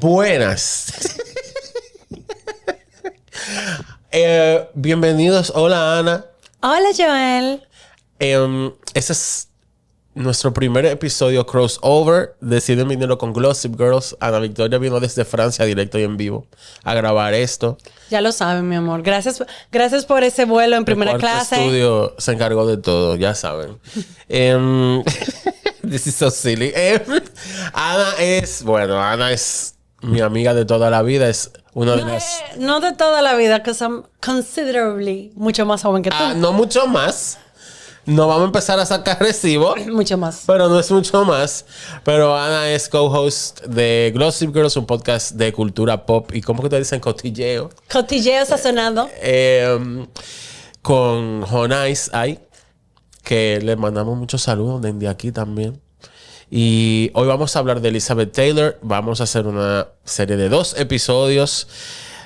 Buenas. Bienvenidos. Hola, Ana. Hola, Joel. Este es nuestro primer episodio crossover de Cine Minero con Glossip Girls. Ana Victoria vino desde Francia directo y en vivo a grabar esto. Ya lo saben, mi amor. Gracias por ese vuelo en primera clase. El estudio se encargó de todo, ya saben. This is so silly. Ana es mi amiga de toda la vida. Es una de las... No de toda la vida, que I'm considerably mucho más joven que tú. No mucho más. No vamos a empezar a sacar recibo. Mucho más. Pero no es mucho más. Pero Ana es co-host de Glossip Girls, un podcast de cultura pop. ¿Y cómo que te dicen? Cotilleo. Cotilleo sazonado. Con Jonais ahí. Que le mandamos muchos saludos desde aquí también. Y hoy vamos a hablar de Elizabeth Taylor. Vamos a hacer una serie de 2 episodios.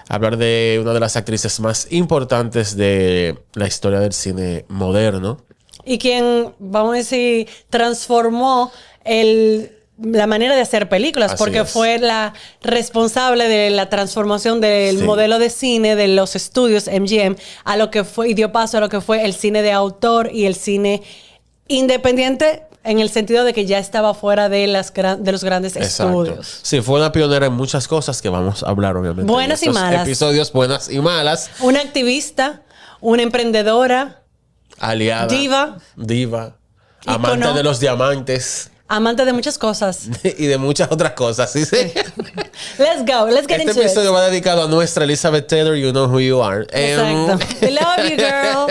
Hablar de una de las actrices más importantes de la historia del cine moderno. Y quien, vamos a decir, transformó la manera de hacer películas. Así porque es. fue la responsable de la transformación del modelo de cine de los estudios MGM a lo que fue, y dio paso a lo que fue el cine de autor y el cine independiente, en el sentido de que ya estaba fuera de los grandes estudios. Sí, fue una pionera en muchas cosas que vamos a hablar, obviamente. Buenas y malas. Episodios buenas y malas. Una activista, una emprendedora, Aliada. Diva. Amante de los diamantes. amante de muchas cosas. Y de muchas otras cosas, ¿sí? Let's go. Let's get Este into it. episodio va dedicado a nuestra Elizabeth Taylor. You know who you are. Exacto. We love you, girl.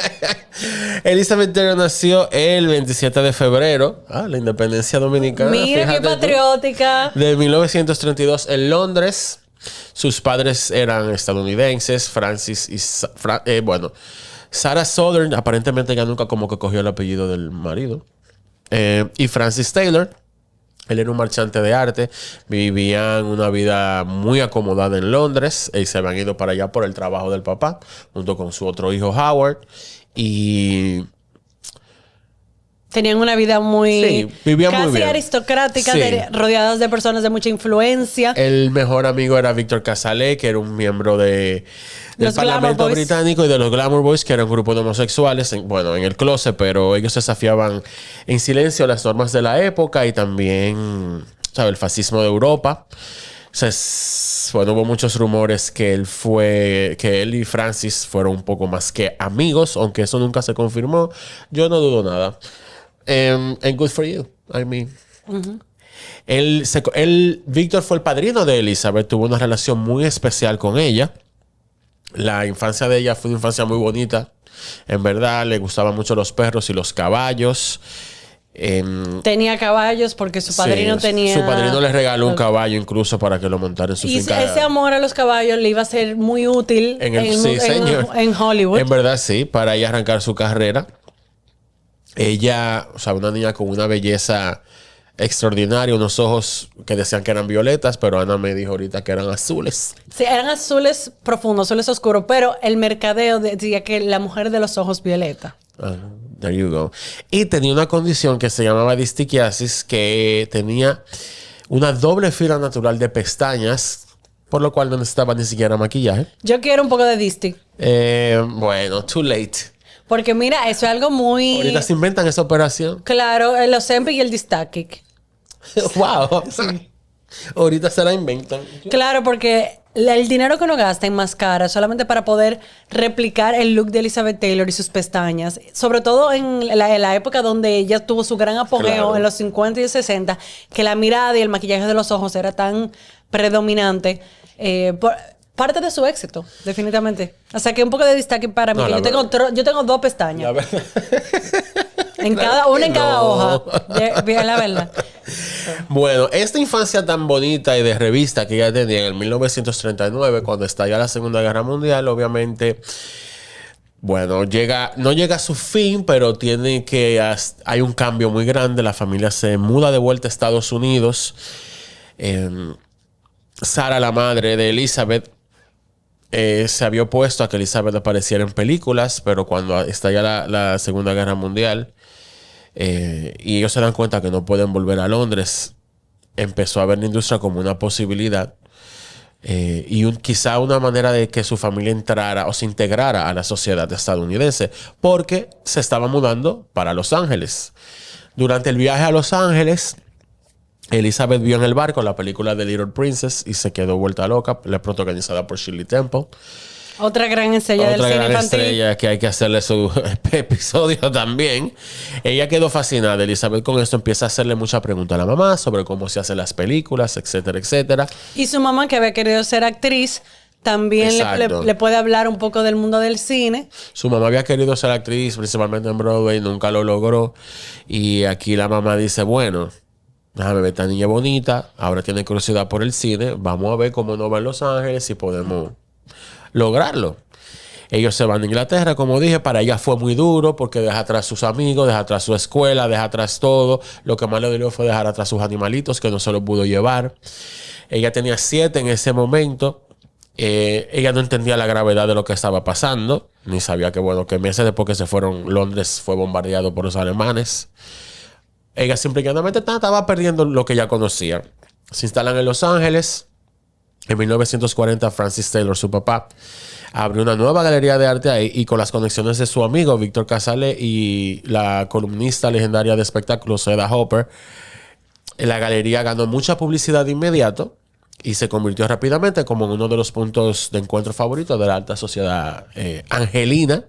Elizabeth Taylor nació el 27 de febrero. La independencia dominicana. Mira qué fíjate tú. patriótica. De 1932 en Londres. Sus padres eran estadounidenses. Francis y... Sarah Southern, aparentemente ella nunca como que cogió el apellido del marido. Y Francis Taylor, él era un marchante de arte. Vivían una vida muy acomodada en Londres. Y se habían ido para allá por el trabajo del papá, junto con su otro hijo Howard. Y... tenían una vida Sí, vivían muy casi bien. aristocrática, Sí. Rodeadas de personas de mucha influencia. El mejor amigo era Víctor Cazalet, que era un miembro del Los Parlamento Glamour Boys. británico, y de los Glamour Boys, que era un grupo de homosexuales, en el closet, pero ellos desafiaban en silencio las normas de la época y también, ¿sabes?, el fascismo de Europa. Hubo muchos rumores que él y Francis fueron un poco más que amigos, aunque eso nunca se confirmó. Yo no dudo nada. And good for you. I mean... Víctor fue el padrino de Elizabeth, tuvo una relación muy especial con ella. La infancia de ella fue una infancia muy bonita. En verdad, le gustaban mucho los perros y los caballos. Tenía caballos porque su padrino tenía... Su padrino le regaló un caballo incluso para que lo montara en su Y finca. ese amor a los caballos le iba a ser muy útil señor. en Hollywood. En verdad, sí, para ella arrancar su carrera. Ella, una niña con una belleza extraordinaria, unos ojos que decían que eran violetas, pero Ana me dijo ahorita que eran azules. Sí, eran azules profundos, azules oscuros, pero el mercadeo decía que la mujer de los ojos violeta. There you go. Y tenía una condición que se llamaba distiquiasis, que tenía una doble fila natural de pestañas, por lo cual no necesitaba ni siquiera maquillaje. Yo quiero un poco de Disti. Bueno, too late. Porque mira, eso es algo muy... Ahorita se inventan esa operación. Claro, el Ozempic y el Distakic. Wow. Ahorita se la inventan. Claro, porque el dinero que uno gasta en máscara solamente para poder replicar el look de Elizabeth Taylor y sus pestañas, sobre todo en la época donde ella tuvo su gran apogeo, Claro. en los 50 y 60, que la mirada y el maquillaje de los ojos era tan predominante. Parte de su éxito, definitivamente. O sea que un poco de destaque para mí. No, Que yo tengo 2 pestañas. La verdad. Una en cada No. hoja. Bien, la verdad. Bueno, esta infancia tan bonita y de revista que ella tenía en el 1939, cuando estalla la Segunda Guerra Mundial, obviamente, bueno, no llega a su fin, pero hay un cambio muy grande. La familia se muda de vuelta a Estados Unidos. Sarah, la madre de Elizabeth, se había opuesto a que Elizabeth apareciera en películas, pero cuando estalla la Segunda Guerra Mundial y ellos se dan cuenta que no pueden volver a Londres, empezó a ver la industria como una posibilidad. quizá una manera de que su familia entrara o se integrara a la sociedad estadounidense, porque se estaba mudando para Los Ángeles. Durante el viaje a Los Ángeles, Elizabeth vio en el barco la película The Little Princess y se quedó vuelta loca, la protagonizada por Shirley Temple. Otra gran estrella del cine infantil. Otra gran estrella que hay que hacerle su episodio también. Ella quedó fascinada. Elizabeth con esto empieza a hacerle muchas preguntas a la mamá sobre cómo se hacen las películas, etcétera, etcétera. Y su mamá, que había querido ser actriz, también le puede hablar un poco del mundo del cine. Su mamá había querido ser actriz, principalmente en Broadway, nunca lo logró. Y aquí la mamá dice, bueno, déjame ver esta niña bonita, ahora tiene curiosidad por el cine, vamos a ver cómo nos va en Los Ángeles, si podemos lograrlo. Ellos se van a Inglaterra, como dije. Para ella fue muy duro porque deja atrás sus amigos, deja atrás su escuela, deja atrás todo. Lo que más le dolió fue dejar atrás sus animalitos que no se los pudo llevar. Ella tenía 7 en ese momento. Ella no entendía la gravedad de lo que estaba pasando, ni sabía que, bueno, que meses después que se fueron, Londres fue bombardeado por los alemanes. Ella simplemente estaba perdiendo lo que ya conocía. Se instalan en Los Ángeles. En 1940, Francis Taylor, su papá, abrió una nueva galería de arte ahí, y con las conexiones de su amigo Víctor Casale y la columnista legendaria de espectáculos Hedda Hopper, la galería ganó mucha publicidad de inmediato y se convirtió rápidamente como en uno de los puntos de encuentro favoritos de la alta sociedad angelina.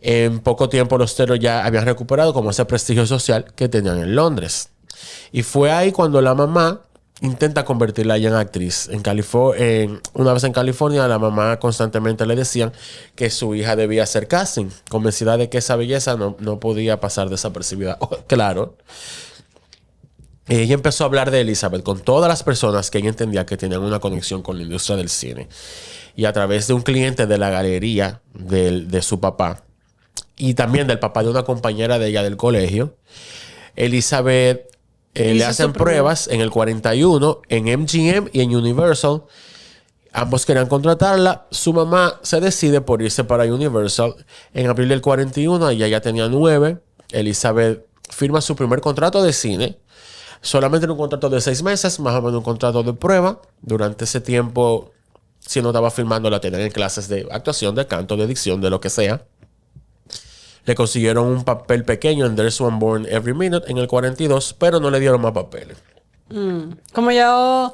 En poco tiempo los Taylor ya habían recuperado como ese prestigio social que tenían en Londres. Y fue ahí cuando la mamá intenta convertirla ella en actriz. Una vez en California, la mamá constantemente le decían que su hija debía hacer casting, convencida de que esa belleza no podía pasar desapercibida. Oh, claro. Ella empezó a hablar de Elizabeth con todas las personas que ella entendía que tenían una conexión con la industria del cine. Y a través de un cliente de la galería de su papá y también del papá de una compañera de ella del colegio, Elizabeth le hacen pruebas en el 41 en MGM y en Universal. Ambos querían contratarla. Su mamá se decide por irse para Universal. En abril del 41, ella ya tenía 9. Elizabeth firma su primer contrato de cine. Solamente en un contrato de 6 meses, más o menos un contrato de prueba. Durante ese tiempo, si no estaba filmando, la tenían en clases de actuación, de canto, de dicción, de lo que sea. Le consiguieron un papel pequeño en There's One Born Every Minute en el 42, pero no le dieron más papeles. Como yo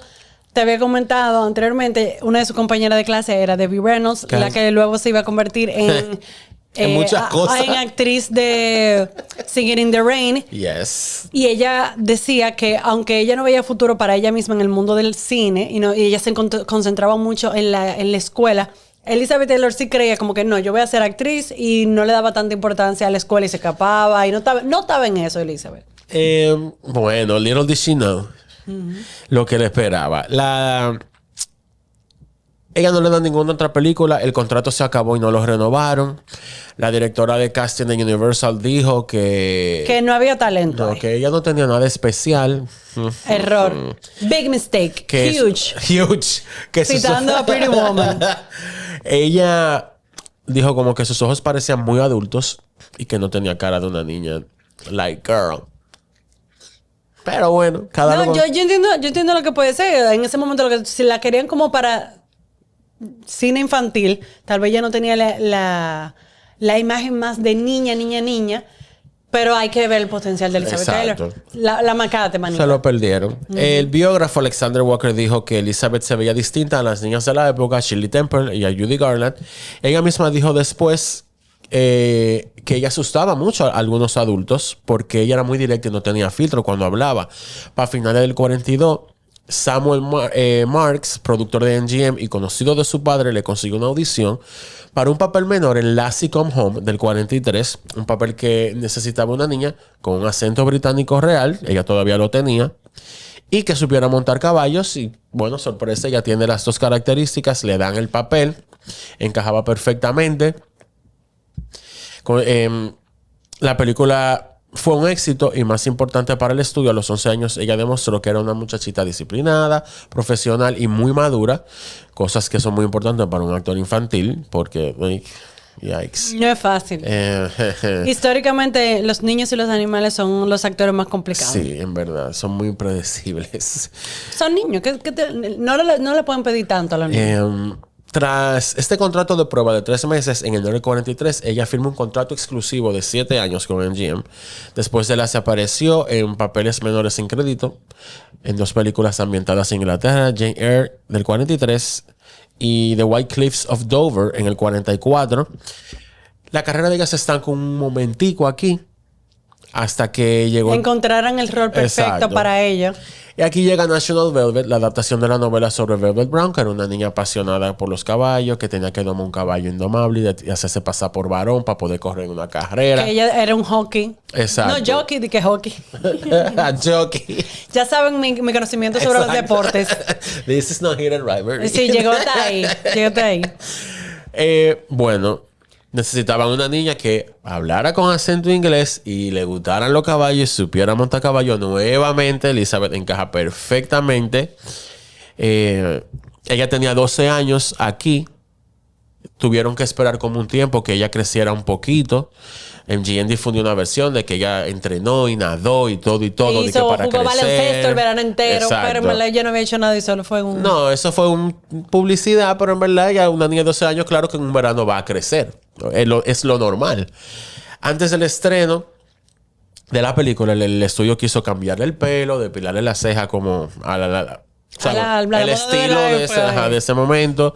te había comentado anteriormente, una de sus compañeras de clase era Debbie Reynolds, la que luego se iba a convertir en muchas cosas. En actriz de Singing in the Rain. Yes. Y ella decía que aunque ella no veía futuro para ella misma en el mundo del cine y ella se concentraba mucho en la escuela, Elizabeth Taylor sí creía como que no, yo voy a ser actriz, y no le daba tanta importancia a la escuela y se escapaba y no estaba en eso, Elizabeth. Bueno, little did she know lo que le esperaba. Ella no le da ninguna otra película, el contrato se acabó y no lo renovaron. La directora de casting de Universal dijo que no había talento. No, que ella no tenía nada especial. Error. Big mistake. Huge. Citando a Pretty Woman. Ella dijo como que sus ojos parecían muy adultos y que no tenía cara de una niña. Like, girl. Pero bueno, yo entiendo lo que puede ser. En ese momento, si la querían como para cine infantil, tal vez ya no tenía la imagen más de niña. Pero hay que ver el potencial de Elizabeth Taylor. La macate, manita. Se lo perdieron. El biógrafo Alexander Walker dijo que Elizabeth se veía distinta a las niñas de la época, Shirley Temple y a Judy Garland. Ella misma dijo después que ella asustaba mucho a algunos adultos porque ella era muy directa y no tenía filtro cuando hablaba. Para finales del 42, Samuel Marks, productor de MGM y conocido de su padre, le consiguió una audición para un papel menor en Lassie Come Home del 43, un papel que necesitaba una niña con un acento británico real, ella todavía lo tenía, y que supiera montar caballos. Y bueno, sorpresa, ella tiene las dos características, le dan el papel, encajaba perfectamente. La película fue un éxito y, más importante para el estudio, a los 11 años ella demostró que era una muchachita disciplinada, profesional y muy madura, cosas que son muy importantes para un actor infantil porque Yikes. No es fácil. Históricamente, los niños y los animales son los actores más complicados. Sí, en verdad. Son muy impredecibles. Son niños. No le pueden pedir tanto a los niños. Tras este contrato de prueba de 3 meses, en el 1943, ella firma un contrato exclusivo de 7 años con MGM. Después de la se apareció en papeles menores sin crédito, en 2 películas ambientadas en Inglaterra, Jane Eyre del 43 y The White Cliffs of Dover en el 44. La carrera de ella se estancó un momentico aquí, hasta que llegó... Encontraran el rol perfecto. Exacto. Para ella. Y aquí llega National Velvet, la adaptación de la novela sobre Velvet Brown, que era una niña apasionada por los caballos, que tenía que domar un caballo indomable y hacerse pasar por varón para poder correr en una carrera. Que ella era un hockey. Exacto. No, jockey, de que hockey. Jockey. Ya saben mi conocimiento sobre los deportes. This is not hidden rivalry. Sí, llegó hasta ahí. Bueno, necesitaban una niña que hablara con acento inglés y le gustaran los caballos y supiera montar caballo. Nuevamente, Elizabeth encaja perfectamente. Ella tenía 12 años aquí. Tuvieron que esperar como un tiempo que ella creciera un poquito. MGM difundió una versión de que ella entrenó y nadó y todo. Y hizo, jugó baloncesto el verano entero. Exacto. Pero en verdad ella no había hecho nada y solo fue un... No, eso fue publicidad, pero en verdad ya una niña de 12 años, claro que en un verano va a crecer. Es lo normal. Antes del estreno de la película, el estudio quiso cambiarle el pelo, depilarle la ceja como el estilo de ese momento.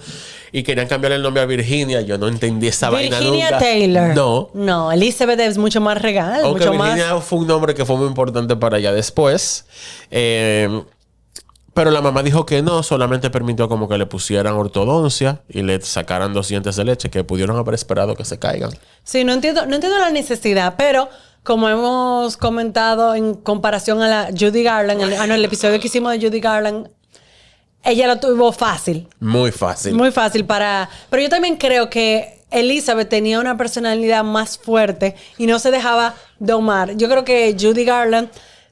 Y querían cambiarle el nombre a Virginia. Yo no entendí esa vaina nunca. Virginia Taylor. No, Elizabeth es mucho más regal. Aunque mucho Virginia más... fue un nombre que fue muy importante para ella después. Pero la mamá dijo que no. Solamente permitió como que le pusieran ortodoncia y le sacaran 2 dientes de leche que pudieron haber esperado que se caigan. Sí, no entiendo la necesidad, pero... Como hemos comentado en comparación a la Judy Garland, el episodio que hicimos de Judy Garland, ella lo tuvo fácil. Muy fácil. Muy fácil para... Pero yo también creo que Elizabeth tenía una personalidad más fuerte y no se dejaba domar. Yo creo que Judy Garland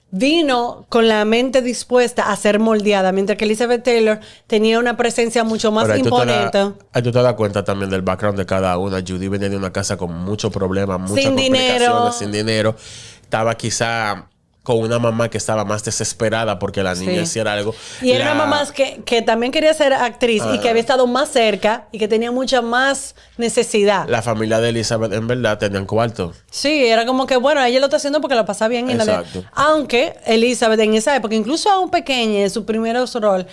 vino con la mente dispuesta a ser moldeada, mientras que Elizabeth Taylor tenía una presencia mucho más imponente. Ahí tú te das cuenta también del background de cada una. Judy venía de una casa con muchos problemas, muchas complicaciones, sin dinero. Estaba quizá con una mamá que estaba más desesperada porque la niña hiciera algo. Y era una mamá que también quería ser actriz y que había estado más cerca y que tenía mucha más necesidad. La familia de Elizabeth, en verdad, tenían cuarto. Sí, era como que, bueno, ella lo está haciendo porque lo pasa bien. Exacto. Aunque Elizabeth en esa época, incluso aún pequeña, en su primer rol,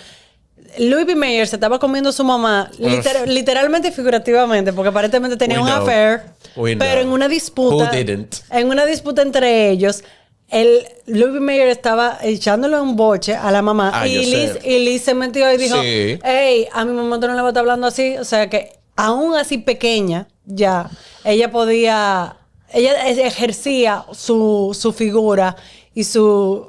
Louis B. Mayer se estaba comiendo a su mamá, literalmente y figurativamente, porque aparentemente tenía un affair. Pero en una disputa. Who didn't? En una disputa entre ellos, Louis B. Mayer estaba echándole un boche a la mamá. Y Liz se metió y dijo: hey, a mi mamá tú no le vas a estar hablando así. O sea que, aún así pequeña, ya, ella ejercía su figura y su...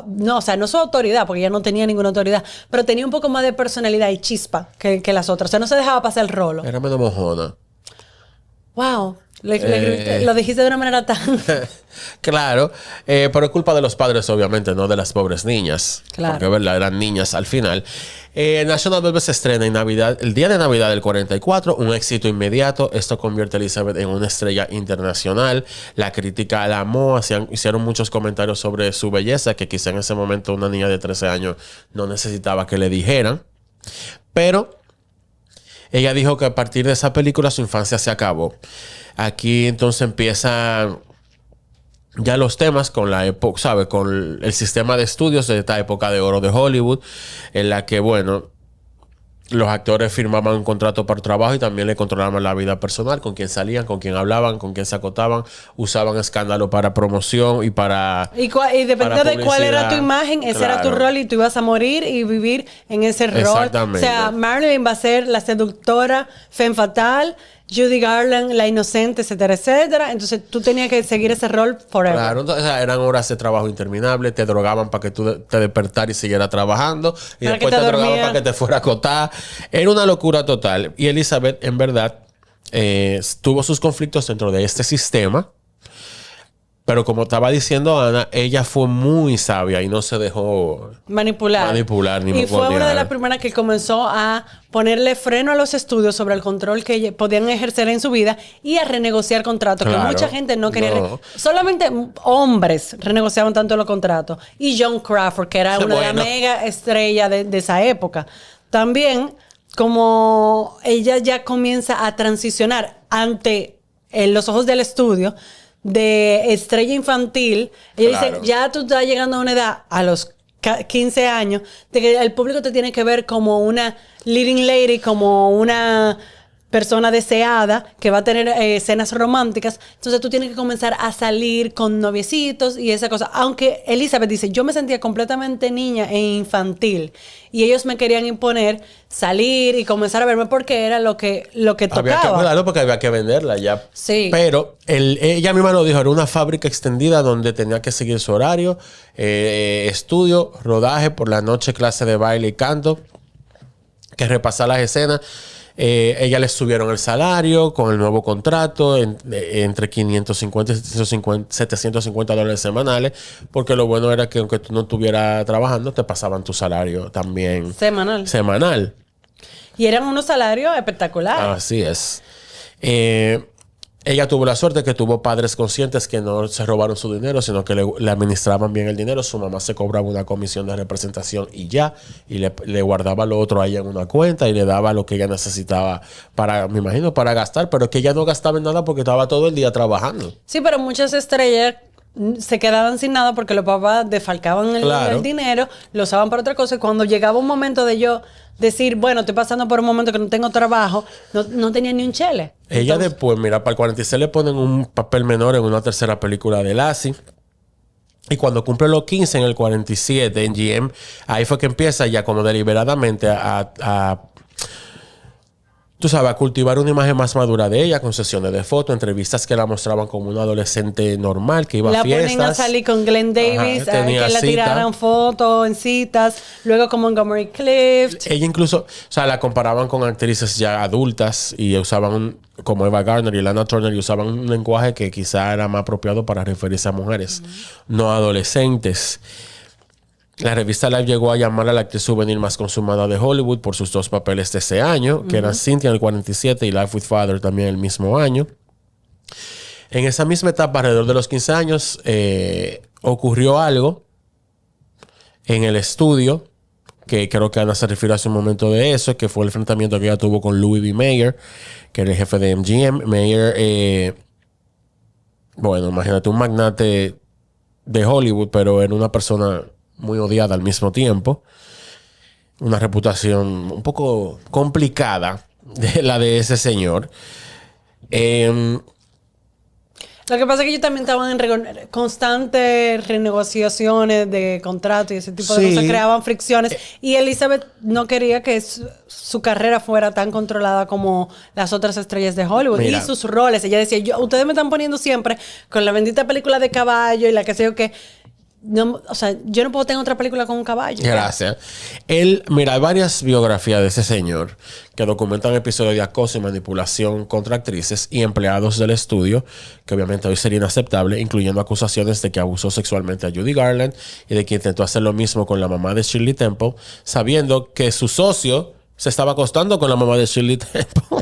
No, o sea, no su autoridad, porque ella no tenía ninguna autoridad, pero tenía un poco más de personalidad y chispa que las otras. O sea, no se dejaba pasar el rolo. Era menos mojona. Wow. Lo dijiste de una manera tan... Claro, pero es culpa de los padres, obviamente, no de las pobres niñas. Claro. Porque, ¿verdad? Eran niñas al final. National Velvet se estrena en Navidad, el día de Navidad del 44, un éxito inmediato. Esto convierte a Elizabeth en una estrella internacional. La crítica la amó, hicieron muchos comentarios sobre su belleza, que quizá en ese momento una niña de 13 años no necesitaba que le dijeran. Pero ella dijo que a partir de esa película su infancia se acabó. Aquí entonces empiezan ya los temas con la época, ¿sabes? Con el sistema de estudios de esta época de oro de Hollywood, en la que, bueno, los actores firmaban un contrato por trabajo y también le controlaban la vida personal, con quién salían, con quién hablaban, con quién se acotaban, usaban escándalo para promoción y para... Y dependiendo de cuál era tu imagen, ese era tu rol y tú ibas a morir y vivir en ese rol. Exactamente. O sea, Marilyn va a ser la seductora, femme fatal, Judy Garland, la inocente, etcétera, etcétera. Entonces tú tenías que seguir ese rol forever. Claro, entonces eran horas de trabajo interminables, te drogaban para que tú te despertaras y siguieras trabajando, y después te drogaban para que te fuera a acotar. Era una locura total. Y Elizabeth, en verdad, tuvo sus conflictos dentro de este sistema. Pero como estaba diciendo Ana, ella fue muy sabia y no se dejó manipular ni moldear. Y fue una de las primeras que comenzó a ponerle freno a los estudios sobre el control que podían ejercer en su vida y a renegociar contratos. Claro, que mucha gente no quería. Solamente hombres renegociaban tanto los contratos. Y Joan Crawford, que era una de las mega estrellas de esa época. También, como ella ya comienza a transicionar ante los ojos del estudio de estrella infantil, ella dice, ya tú estás llegando a una edad, a los 15 años, de que el público te tiene que ver como una leading lady, como una persona deseada que va a tener escenas románticas. Entonces tú tienes que comenzar a salir con noviecitos y esa cosa. Aunque Elizabeth dice, yo me sentía completamente niña e infantil y ellos me querían imponer salir y comenzar a verme porque era lo que tocaba. Había que cuidarlo porque había que venderla ya. Sí. Pero ella misma lo dijo, era una fábrica extendida donde tenía que seguir su horario, estudio, rodaje, por la noche clase de baile y canto, que repasar las escenas. Ella le subieron el salario con el nuevo contrato entre 550 y 750 dólares semanales, porque lo bueno era que aunque tú no estuvieras trabajando, te pasaban tu salario también semanal. Y eran unos salarios espectaculares. Así es. Ella tuvo la suerte que tuvo padres conscientes que no se robaron su dinero, sino que le administraban bien el dinero. Su mamá se cobraba una comisión de representación y ya. Y le guardaba lo otro a ella en una cuenta y le daba lo que ella necesitaba para, me imagino, para gastar. Pero que ella no gastaba en nada porque estaba todo el día trabajando. Sí, pero muchas estrellas se quedaban sin nada porque los papás defalcaban el dinero, lo usaban para otra cosa. Y cuando llegaba un momento de yo decir, bueno, estoy pasando por un momento que no tengo trabajo, no tenía ni un chele. Ella entonces, después, mira, para el 46 le ponen un papel menor en una tercera película de Lassie. Y cuando cumple los 15 en el 47 en GM, ahí fue que empieza ya como deliberadamente tú sabes, a cultivar una imagen más madura de ella, con sesiones de fotos, entrevistas que la mostraban como una adolescente normal, que iba a fiestas. La ponen a salir con Glenn Davis, que la tiraran fotos en citas, luego con Montgomery Clift. Ella incluso, o sea, la comparaban con actrices ya adultas y usaban, como Eva Gardner y Lana Turner, y usaban un lenguaje que quizá era más apropiado para referirse a mujeres, no adolescentes. La revista Life llegó a llamar a la actriz juvenil más consumada de Hollywood por sus dos papeles de ese año, que eran Cynthia en el 47 y Life with Father también el mismo año. En esa misma etapa, alrededor de los 15 años, ocurrió algo en el estudio, que creo que Ana se refiere hace un momento de eso, que fue el enfrentamiento que ella tuvo con Louis B. Mayer, que era el jefe de MGM. Mayer, bueno, imagínate, un magnate de Hollywood, pero era una persona muy odiada al mismo tiempo. Una reputación un poco complicada de la de ese señor. Lo que pasa es que ellos también estaban en constantes renegociaciones de contratos y ese tipo de cosas. Creaban fricciones. Y Elizabeth no quería que su carrera fuera tan controlada como las otras estrellas de Hollywood. Mira. Y sus roles. Ella decía, ustedes me están poniendo siempre con la bendita película de caballo y la que sé yo que... No, o sea, yo no puedo tener otra película con un caballo. Gracias. Mira, hay varias biografías de ese señor que documentan episodios de acoso y manipulación contra actrices y empleados del estudio, que obviamente hoy sería inaceptable, incluyendo acusaciones de que abusó sexualmente a Judy Garland y de que intentó hacer lo mismo con la mamá de Shirley Temple, sabiendo que su socio se estaba acostando con la mamá de Shirley Temple.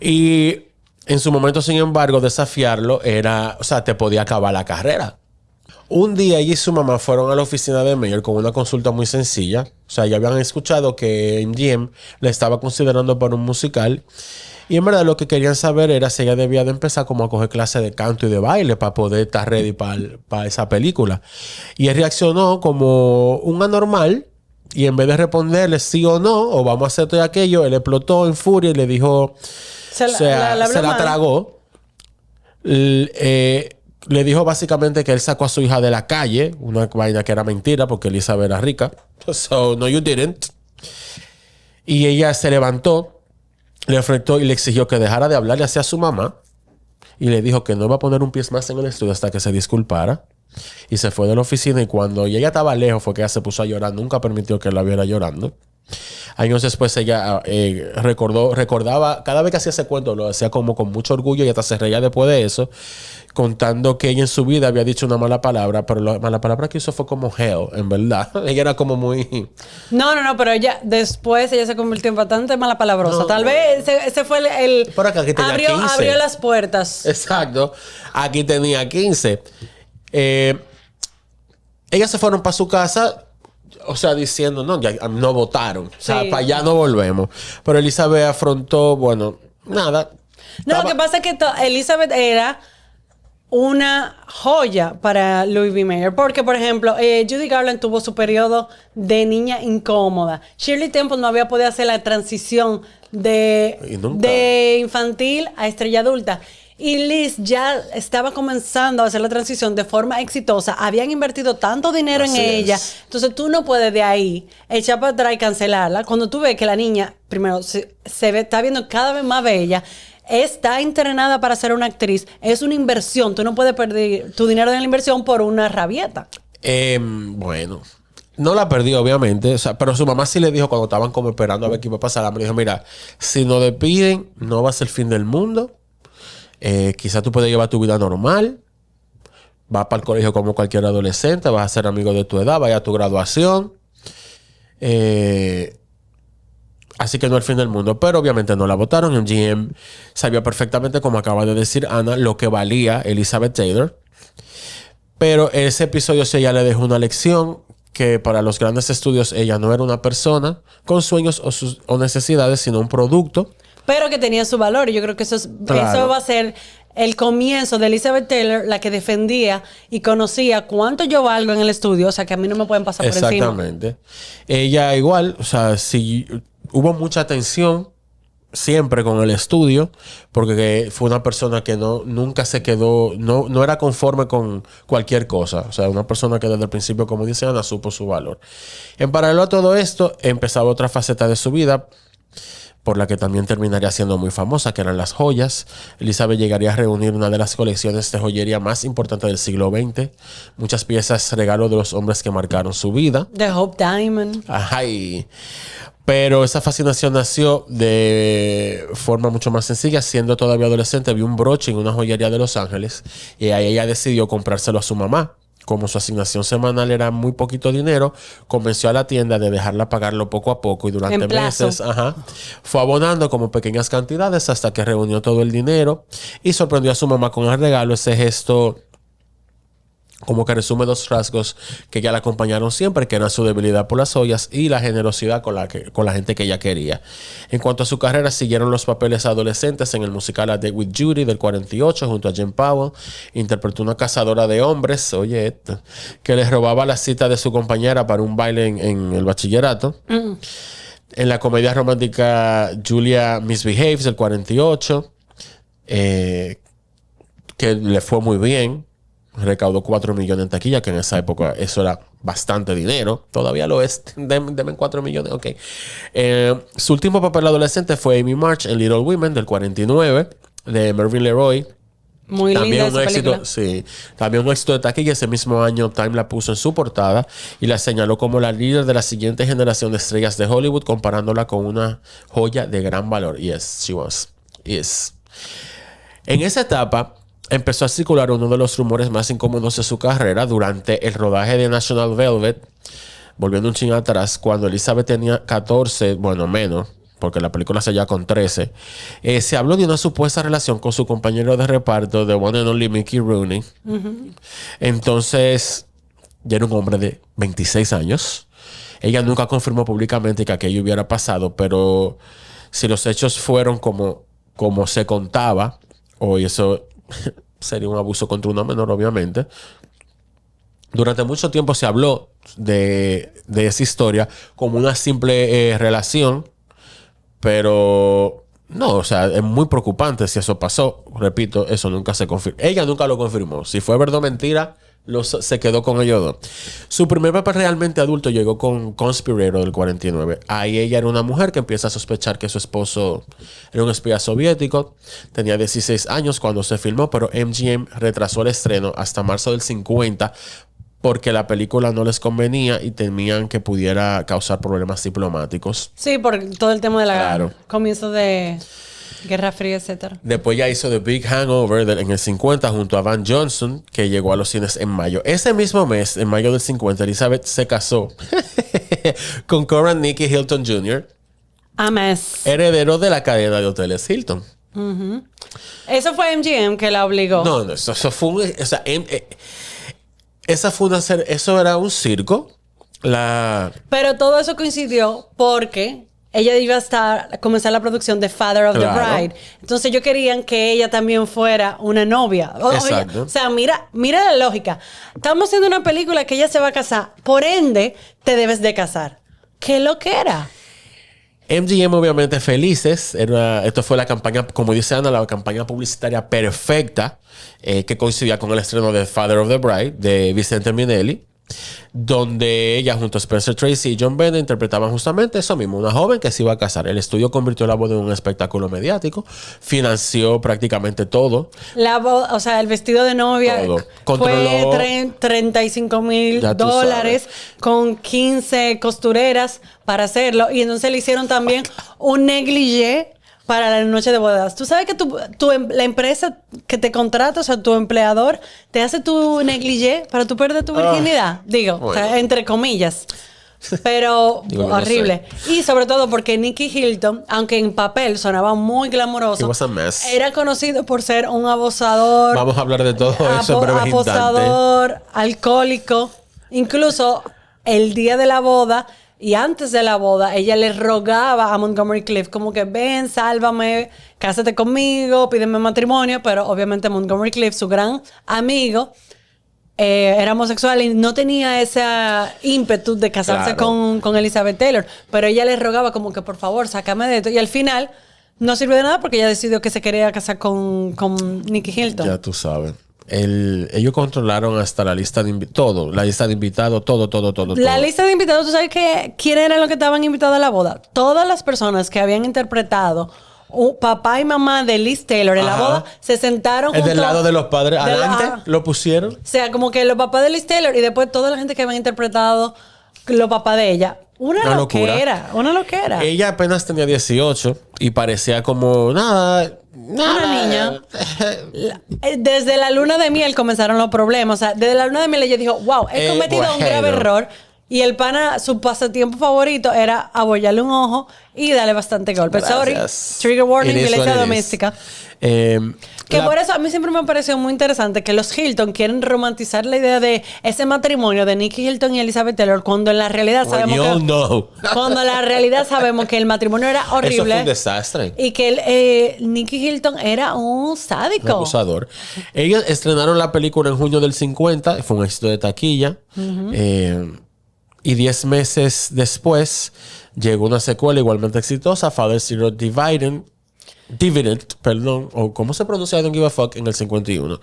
Y en su momento, sin embargo, desafiarlo era, o sea, te podía acabar la carrera. Un día ella y su mamá fueron a la oficina de Mayer con una consulta muy sencilla. O sea, ya habían escuchado que MGM le estaba considerando para un musical. Y en verdad lo que querían saber era si ella debía de empezar como a coger clases de canto y de baile para poder estar ready para esa película. Y él reaccionó como un anormal. Y en vez de responderle sí o no, o vamos a hacer todo aquello, él explotó en furia y le dijo... Se la tragó. Le dijo básicamente que él sacó a su hija de la calle, una vaina que era mentira porque Elizabeth era rica. So, no, you didn't. Y ella se levantó, le enfrentó y le exigió que dejara de hablarle hacia su mamá. Y le dijo que no iba a poner un pie más en el estudio hasta que se disculpara. Y se fue de la oficina y cuando ella estaba lejos fue que ella se puso a llorar. Nunca permitió que la viera llorando. Años después ella recordaba, cada vez que hacía ese cuento lo hacía como con mucho orgullo y hasta se reía después de eso, contando que ella en su vida había dicho una mala palabra, pero la mala palabra que hizo fue como hell, en verdad. Ella era como muy... No, pero después ella se convirtió en bastante mala palabrosa. Tal vez ese fue el Por acá, que tenía 15. Abrió las puertas. Exacto. Aquí tenía 15. Ellas se fueron para su casa, o sea, diciendo, no, ya no votaron. O sea, Sí. para allá no volvemos. Pero Elizabeth afrontó, bueno, nada. No, lo que pasa es que Elizabeth era una joya para Louis B. Mayer. Porque, por ejemplo, Judy Garland tuvo su periodo de niña incómoda. Shirley Temple no había podido hacer la transición Y de nunca. infantil a estrella adulta. Y Liz ya estaba comenzando a hacer la transición de forma exitosa. Habían invertido tanto dinero Así en ella. es. Entonces tú no puedes de ahí echar para atrás y cancelarla. Cuando tú ves que la niña, primero, está viendo cada vez más bella, está entrenada para ser una actriz, es una inversión. Tú no puedes perder tu dinero en la inversión por una rabieta. Bueno, no la perdió, obviamente. O sea, pero su mamá sí le dijo cuando estaban como esperando a ver qué iba a pasar. Me dijo, mira, si nos despiden, no va a ser el fin del mundo. Quizás tú puedes llevar tu vida normal. Vas para el colegio como cualquier adolescente. Vas a ser amigo de tu edad. Vaya a tu graduación. Así que no es el fin del mundo. Pero obviamente no la votaron. MGM sabía perfectamente, como acaba de decir Ana, lo que valía Elizabeth Taylor. Pero ese episodio sí ella le dejó una lección que para los grandes estudios ella no era una persona con sueños o necesidades, sino un producto. Pero que tenía su valor. Y yo creo que eso Claro. va a ser el comienzo de Elizabeth Taylor, la que defendía y conocía cuánto yo valgo en el estudio. O sea, que a mí no me pueden pasar por encima. Exactamente. Ella igual, o sea, sí hubo mucha tensión siempre con el estudio, porque fue una persona que nunca se quedó, no era conforme con cualquier cosa. O sea, una persona que desde el principio, como dice Ana, supo su valor. En paralelo a todo esto, empezaba otra faceta de su vida, por la que también terminaría siendo muy famosa, que eran las joyas. Elizabeth llegaría a reunir una de las colecciones de joyería más importantes del siglo XX. Muchas piezas regalo de los hombres que marcaron su vida. The Hope Diamond. Pero esa fascinación nació de forma mucho más sencilla. Siendo todavía adolescente, vio un broche en una joyería de Los Ángeles y ahí ella decidió comprárselo a su mamá. Como su asignación semanal era muy poquito dinero, convenció a la tienda de dejarla pagarlo poco a poco y durante En plazo. meses fue abonando como pequeñas cantidades hasta que reunió todo el dinero y sorprendió a su mamá con el regalo. Ese gesto como que resume dos rasgos que ya la acompañaron siempre, que eran su debilidad por las joyas y la generosidad con la gente que ella quería. En cuanto a su carrera, siguieron los papeles adolescentes en el musical A Date with Judy del 48 junto a Jen Powell. Interpretó una cazadora de hombres, oye esto, que les robaba la cita de su compañera para un baile en el bachillerato. En la comedia romántica Julia Misbehaves del 48, que le fue muy bien. Recaudó 4 millones en taquilla, que en esa época eso era bastante dinero. Todavía lo es. Deben 4 millones. Ok. Su último papel adolescente fue Amy March en Little Women del 49, de Mervyn LeRoy. Muy linda También un esa éxito, película. sí. También un éxito de taquilla. Ese mismo año Time la puso en su portada y la señaló como la líder de la siguiente generación de estrellas de Hollywood, comparándola con una joya de gran valor. Yes, she was. Yes. En esa etapa empezó a circular uno de los rumores más incómodos de su carrera durante el rodaje de National Velvet. Volviendo un ching atrás, cuando Elizabeth tenía 14, bueno, menos, porque la película se halla con 13, se habló de una supuesta relación con su compañero de reparto, The One and Only Mickey Rooney. Entonces, ya era un hombre de 26 años. Ella nunca confirmó públicamente que aquello hubiera pasado, pero si los hechos fueron como se contaba, o eso sería un abuso contra una menor, obviamente. Durante mucho tiempo se habló de esa historia como una simple relación, pero no, o sea, es muy preocupante si eso pasó. Repito, eso nunca se confirmó. Ella nunca lo confirmó. Si fue verdad o mentira, se quedó con ellos dos. Su primer papel realmente adulto llegó con Conspirator del 49. Ahí ella era una mujer que empieza a sospechar que su esposo era un espía soviético. Tenía 16 años cuando se filmó, pero MGM retrasó el estreno hasta marzo del 50 porque la película no les convenía y temían que pudiera causar problemas diplomáticos. Sí, por todo el tema de la Claro. comienzo de Guerra Fría, etcétera. Después ya hizo The Big Hangover en el 50 junto a Van Johnson, que llegó a los cines en mayo. Ese mismo mes, en mayo del 50, Elizabeth se casó con Coran Nicky Hilton Jr., Ames. heredero de la cadena de hoteles Hilton. Eso fue MGM que la obligó. No, eso fue un... O sea, esa fue una... Eso era un circo. Pero todo eso coincidió porque ella iba a comenzar la producción de Father of the Bride. Entonces ellos querían que ella también fuera una novia. Exacto. O sea, mira la lógica. Estamos haciendo una película que ella se va a casar. Por ende, te debes de casar. ¿Qué lo que era? MGM obviamente felices. Esto fue la campaña, como dice Ana, la campaña publicitaria perfecta que coincidía con el estreno de Father of the Bride de Vicente Minnelli, donde ella junto a Spencer Tracy y John Bennett interpretaban justamente eso mismo, una joven que se iba a casar. El estudio convirtió la boda en un espectáculo mediático, financió prácticamente todo. La boda, o sea, el vestido de novia fue $35,000 con 15 costureras para hacerlo, y entonces le hicieron también un negligé para la noche de bodas. Tú sabes que la empresa que te contrata, o sea, tu empleador, te hace tu negligé para tú perder tu virginidad. Digo, bueno, o sea, entre comillas. Pero horrible. No sé. Y sobre todo porque Nicky Hilton, aunque en papel sonaba muy glamuroso, era conocido por ser un abusador. Vamos a hablar de todo eso en breve instante. Abusador, alcohólico. Incluso el día de la boda y antes de la boda, ella le rogaba a Montgomery Clift como que ven, sálvame, cásate conmigo, pídeme matrimonio. Pero obviamente Montgomery Clift, su gran amigo, era homosexual y no tenía ese ímpetu de casarse con Elizabeth Taylor. Pero ella le rogaba como que por favor, sácame de esto. Y al final no sirvió de nada porque ella decidió que se quería casar con Nicky Hilton. Ya tú sabes. Ellos controlaron hasta la lista de invitados. La lista de invitados, todo. La lista de invitados, ¿tú sabes quién eran los que estaban invitados a la boda? Todas las personas que habían interpretado papá y mamá de Liz Taylor en la boda se sentaron juntos. Del lado de los padres. Adelante lo pusieron. O sea, como que los papás de Liz Taylor y después toda la gente que habían interpretado los papás de ella. Una loquera. Ella apenas tenía 18 y parecía como nada. Una niña. Desde la luna de miel comenzaron los problemas. O sea, desde la luna de miel ella dijo, wow, he cometido un grave error. Y el pana, su pasatiempo favorito era abollarle un ojo y darle bastante golpe. Sorry. Trigger warning, violencia doméstica. Que por eso a mí siempre me ha parecido muy interesante que los Hilton quieren romantizar la idea de ese matrimonio de Nicky Hilton y Elizabeth Taylor cuando en la realidad sabemos que el matrimonio era horrible. Eso fue un desastre. Y que Nicky Hilton era un sádico. Un abusador. Ellos estrenaron la película en junio del 50. Fue un éxito de taquilla. Y 10 meses después llegó una secuela igualmente exitosa, Father Zero Dividend, o ¿cómo se pronuncia? I Don't Give a Fuck, en el 51.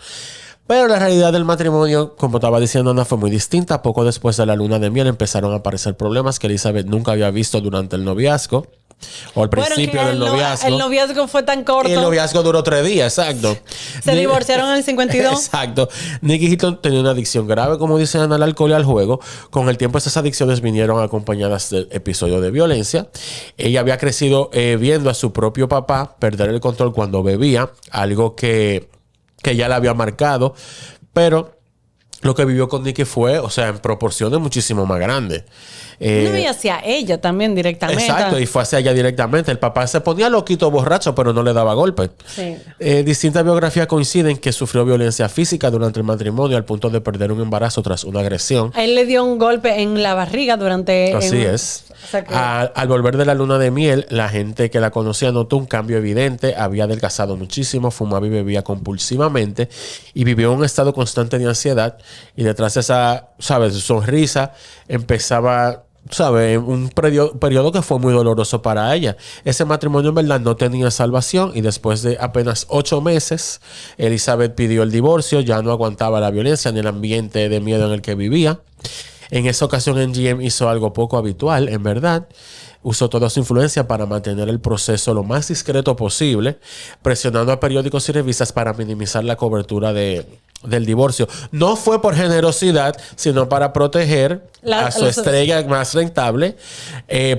Pero la realidad del matrimonio, como estaba diciendo Ana, fue muy distinta. Poco después de la luna de miel empezaron a aparecer problemas que Elizabeth nunca había visto durante el noviazgo. O al principio del noviazgo. El noviazgo fue tan corto. Y el noviazgo duró 3 días, exacto. Se divorciaron en el 52. Exacto. Nicky Hilton tenía una adicción grave, como dicen, al alcohol y al juego. Con el tiempo esas adicciones vinieron acompañadas de episodios de violencia. Ella había crecido viendo a su propio papá perder el control cuando bebía, algo que ya le había marcado. Pero lo que vivió con Nicky fue, o sea, en proporciones muchísimo más grandes. No, y hacia ella también directamente. Exacto, y fue hacia ella directamente. El papá se ponía loquito, borracho, pero no le daba golpes. Sí. Distintas biografías coinciden que sufrió violencia física durante el matrimonio al punto de perder un embarazo tras una agresión. A él le dio un golpe en la barriga durante... Así es. O sea que... Al volver de la luna de miel, la gente que la conocía notó un cambio evidente. Había adelgazado muchísimo, fumaba y bebía compulsivamente y vivió en un estado constante de ansiedad. Y detrás de esa, ¿sabes?, sonrisa empezaba... ¿sabes? Un periodo que fue muy doloroso para ella. Ese matrimonio en verdad no tenía salvación y después de apenas 8 meses Elizabeth pidió el divorcio. Ya no aguantaba la violencia ni el ambiente de miedo en el que vivía. En esa ocasión MGM hizo algo poco habitual, en verdad. Usó toda su influencia para mantener el proceso lo más discreto posible, presionando a periódicos y revistas para minimizar la cobertura de del divorcio. No fue por generosidad, sino para proteger a su estrella más rentable,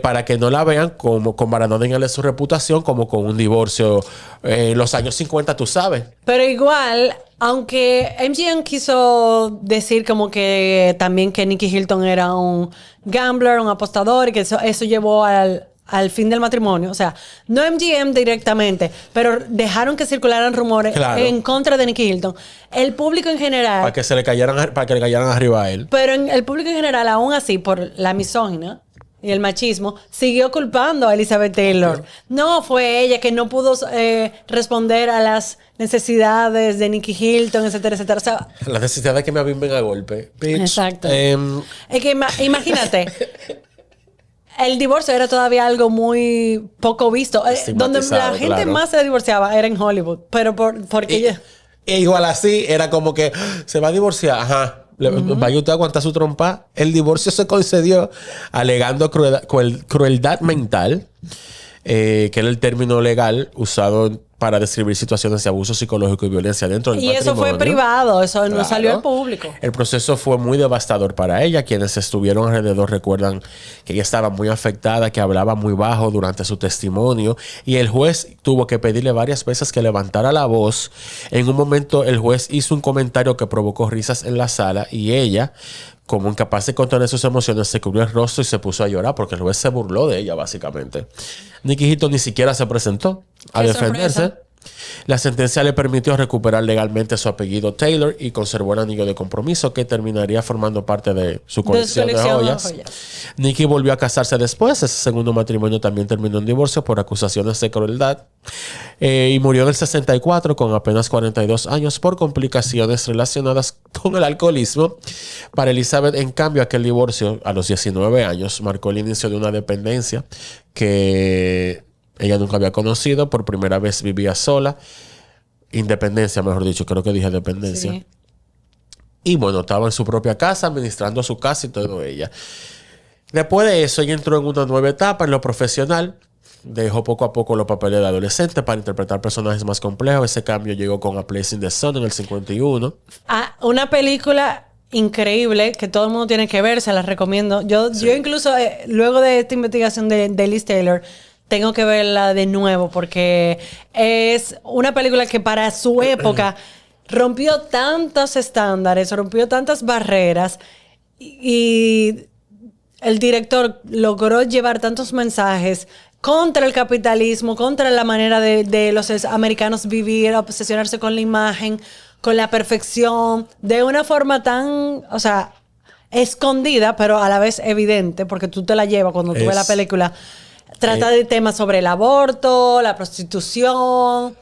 para que no la vean como para no dañarle su reputación como con un divorcio en los años 50, tú sabes. Pero igual, aunque MGM quiso decir como que también que Nicky Hilton era un gambler, un apostador, y que eso llevó al fin del matrimonio. O sea, no MGM directamente, pero dejaron que circularan rumores en contra de Nicky Hilton. El público en general... Para que le cayeran arriba a él. Pero el público en general, aún así, por la misógina y el machismo, siguió culpando a Elizabeth Taylor. No fue ella que no pudo responder a las necesidades de Nicky Hilton, etcétera, etcétera. O sea, las necesidades que me avimben a golpe. Bitch. Exacto. Es que imagínate... El divorcio era todavía algo muy poco visto. Donde la gente más se divorciaba era en Hollywood. Pero porque ella... Igual así, era como que se va a divorciar. Ajá. Vaya usted a aguantar su trompa. El divorcio se concedió alegando crueldad mental, que era el término legal usado para describir situaciones de abuso psicológico y violencia dentro del matrimonio. Y eso fue privado, eso no salió al público. El proceso fue muy devastador para ella. Quienes estuvieron alrededor recuerdan que ella estaba muy afectada, que hablaba muy bajo durante su testimonio, y el juez tuvo que pedirle varias veces que levantara la voz. En un momento el juez hizo un comentario que provocó risas en la sala, y ella, como incapaz de contener sus emociones, se cubrió el rostro y se puso a llorar porque el juez se burló de ella, básicamente. Nicky Hilton ni siquiera se presentó a defenderse. Sorpresa. La sentencia le permitió recuperar legalmente su apellido Taylor y conservó el anillo de compromiso que terminaría formando parte de su colección de joyas. Nicky volvió a casarse después. Ese segundo matrimonio también terminó en divorcio por acusaciones de crueldad. Y murió en el 64 con apenas 42 años por complicaciones relacionadas con el alcoholismo. Para Elizabeth, en cambio, aquel divorcio a los 19 años marcó el inicio de una dependencia que ella nunca había conocido. Por primera vez vivía sola. Independencia, mejor dicho. Creo que dije dependencia. Sí. Y bueno, estaba en su propia casa, administrando su casa y todo ella. Después de eso, ella entró en una nueva etapa en lo profesional. Dejó poco a poco los papeles de adolescente para interpretar personajes más complejos. Ese cambio llegó con A Place in the Sun en el 51. Una película increíble que todo el mundo tiene que ver. Se la recomiendo. Yo incluso, luego de esta investigación de Liz Taylor, tengo que verla de nuevo porque es una película que para su época rompió tantos estándares, rompió tantas barreras y el director logró llevar tantos mensajes contra el capitalismo, contra la manera de los americanos vivir, obsesionarse con la imagen, con la perfección, de una forma tan, o sea, escondida, pero a la vez evidente, porque tú te la llevas cuando tú ves la película. Trata de temas sobre el aborto, la prostitución,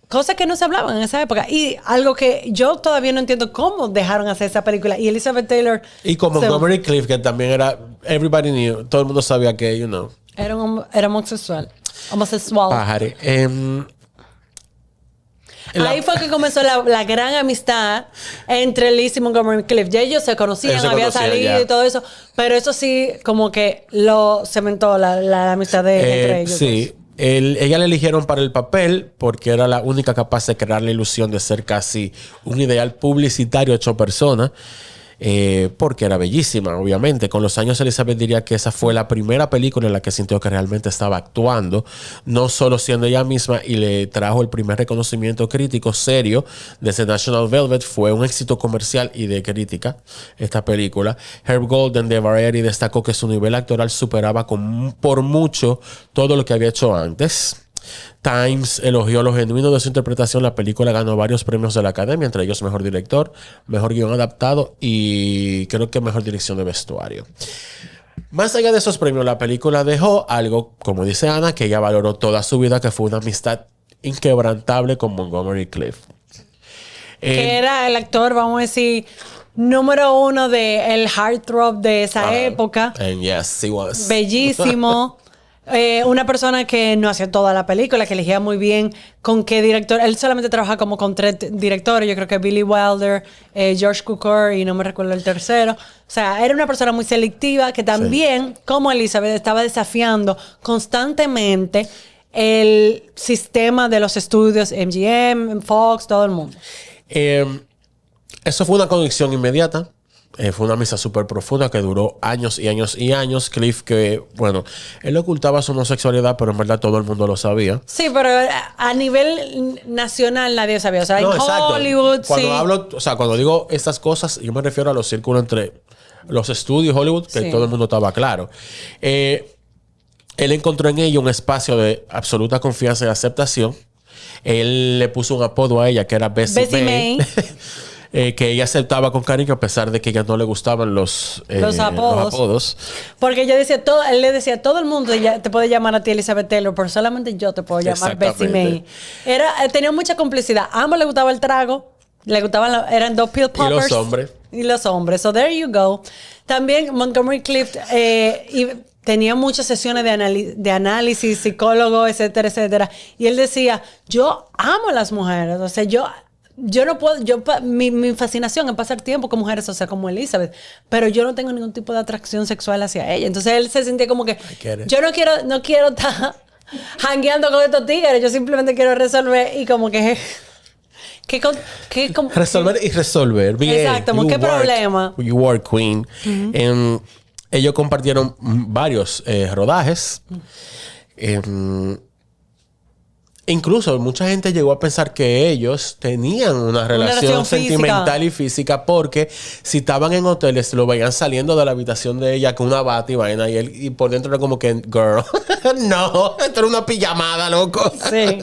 cosas que no se hablaban en esa época. Y algo que yo todavía no entiendo cómo dejaron hacer esa película. Y Elizabeth Taylor... Y como Montgomery Clift, que también era... Everybody knew. Todo el mundo sabía que, Era homosexual. Pajari. Ahí fue que comenzó la gran amistad entre Liz y Montgomery Clift. Ya ellos se conocían, había salido ya. Y todo eso. Pero eso sí, como que lo cementó la amistad entre ellos. Sí. Ella la eligieron para el papel porque era la única capaz de crear la ilusión de ser casi un ideal publicitario hecho persona. Porque era bellísima, obviamente. Con los años, Elizabeth diría que esa fue la primera película en la que sintió que realmente estaba actuando, no solo siendo ella misma, y le trajo el primer reconocimiento crítico serio desde National Velvet. Fue un éxito comercial y de crítica esta película. Herb Golden de Variety destacó que su nivel actoral superaba por mucho todo lo que había hecho antes. Times elogió lo genuino de su interpretación. La película ganó varios premios de la Academia, entre ellos Mejor Director, Mejor Guión Adaptado y creo que Mejor Dirección de Vestuario. Más allá de esos premios, la película dejó algo, como dice Ana, que ella valoró toda su vida, que fue una amistad inquebrantable con Montgomery Clift. Que era el actor, vamos a decir, número uno del heartthrob de esa época. And yes, he was. Bellísimo. Una persona que no hacía toda la película, que elegía muy bien con qué director. Él solamente trabaja como con 3 directores. Yo creo que Billy Wilder, George Cukor y no me recuerdo el tercero. O sea, era una persona muy selectiva que también, como Elizabeth, estaba desafiando constantemente el sistema de los estudios MGM, Fox, todo el mundo. Eso fue una conexión inmediata. Fue una amistad súper profunda que duró años y años y años. Cliff, que, bueno, él ocultaba su homosexualidad, pero en verdad todo el mundo lo sabía. Sí, pero a nivel nacional nadie sabía. O sea, No, en exacto. Hollywood, Cuando sí. hablo, o sea, cuando digo estas cosas, yo me refiero a los círculos entre los estudios Hollywood, que Sí. todo el mundo estaba claro. Él encontró en ella un espacio de absoluta confianza y aceptación. Él le puso un apodo a ella que era Bessie May. Que ella aceptaba con cariño a pesar de que a ella no le gustaban los apodos. Porque yo decía, él le decía, todo el mundo te puede llamar a ti Elizabeth Taylor, pero solamente yo te puedo llamar Bessie May. Tenía mucha complicidad. A ambos les gustaba el trago, le gustaban eran dos pill poppers. Y los hombres. So there you go. También Montgomery Clift tenía muchas sesiones de análisis, psicólogo, etcétera, etcétera. Y él decía, yo amo a las mujeres. O sea, yo no puedo, mi fascinación es pasar tiempo con mujeres, o sea, como Elizabeth, pero yo no tengo ningún tipo de atracción sexual hacia ella. Entonces él se sentía como que yo no quiero estar jangueando con estos tigres, yo simplemente quiero resolver y como que resolver y resolver. Bien. Exacto, ¿qué problema? You were queen. Ellos compartieron varios rodajes. Incluso mucha gente llegó a pensar que ellos tenían una relación sentimental y física porque si estaban en hoteles lo veían saliendo de la habitación de ella con una bata y vaina y por dentro era como que, girl, no, esto era una pijamada, loco. Sí.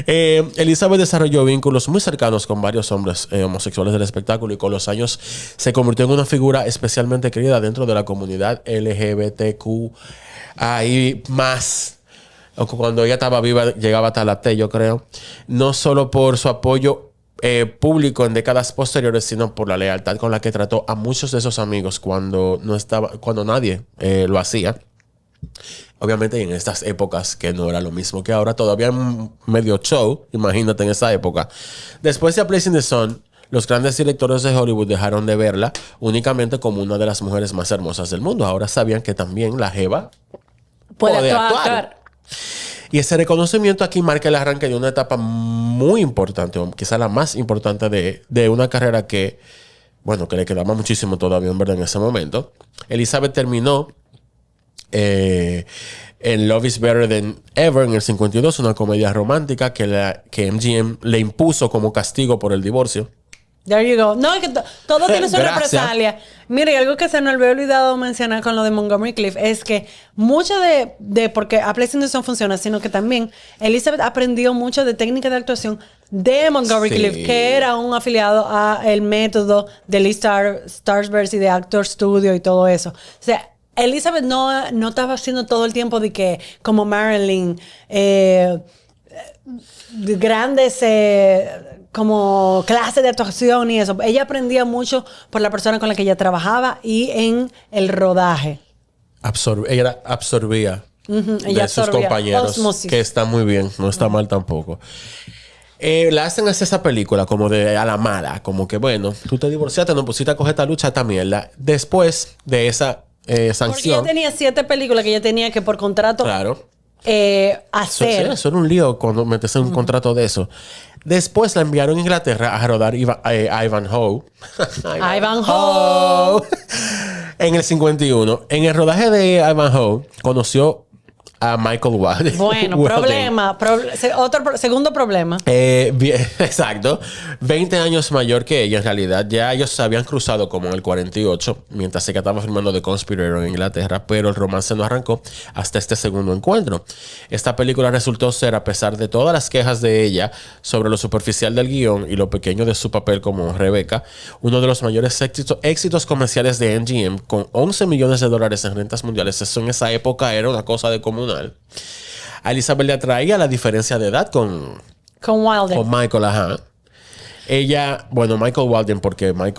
Elizabeth desarrolló vínculos muy cercanos con varios hombres homosexuales del espectáculo y con los años se convirtió en una figura especialmente querida dentro de la comunidad LGBTQI+. Cuando ella estaba viva, llegaba hasta la T, yo creo. No solo por su apoyo público en décadas posteriores, sino por la lealtad con la que trató a muchos de esos amigos cuando nadie lo hacía. Obviamente, en estas épocas, que no era lo mismo que ahora, todavía medio show, imagínate en esa época. Después de A Place in the Sun, los grandes directores de Hollywood dejaron de verla únicamente como una de las mujeres más hermosas del mundo. Ahora sabían que también la jeva puede actuar. Y ese reconocimiento aquí marca el arranque de una etapa muy importante, o quizá la más importante de una carrera que, bueno, que le quedaba muchísimo todavía, en verdad, en ese momento. Elizabeth terminó en Love is Better Than Ever en el 52, una comedia romántica que MGM le impuso como castigo por el divorcio. There you go. No, es que todo tiene su represalia. Mire, algo que se nos había olvidado mencionar con lo de Montgomery Clift es que mucho de porque A Place in the Sun funciona, sino que también Elizabeth aprendió mucho de técnica de actuación de Montgomery Clift, que era un afiliado a el método de Lee Strasberg y de Actor Studio y todo eso. O sea, Elizabeth no estaba haciendo todo el tiempo de que, como Marilyn, grandes como clases de actuación y eso. Ella aprendía mucho por la persona con la que ella trabajaba y en el rodaje. Ella absorbía de sus compañeros. Osmosis. Que está muy bien, no está mal tampoco. La hacen hacer esa película como de a la mala, como que bueno, tú te divorciaste, no pusiste a coger esta lucha, esta mierda. Después de esa sanción. Porque ella tenía 7 películas que ella tenía que por contrato hacer. Eso era un lío cuando metes en un contrato de eso. Después la enviaron a Inglaterra a rodar Ivanhoe. Ivanhoe. En el 51. En el rodaje de Ivanhoe conoció a Michael Wilde. Bueno, segundo problema. Exacto. 20 años mayor que ella, en realidad. Ya ellos se habían cruzado como en el 48, mientras se estaba filmando The Conspirator en Inglaterra, pero el romance no arrancó hasta este segundo encuentro. Esta película resultó ser, a pesar de todas las quejas de ella sobre lo superficial del guión y lo pequeño de su papel como Rebecca, uno de los mayores éxitos comerciales de MGM, con $11 millones en rentas mundiales. Eso en esa época era una cosa de comunal. A Elizabeth le atraía la diferencia de edad con Wilden. Con Michael, ajá. Ella, bueno, Michael Wilden, porque hay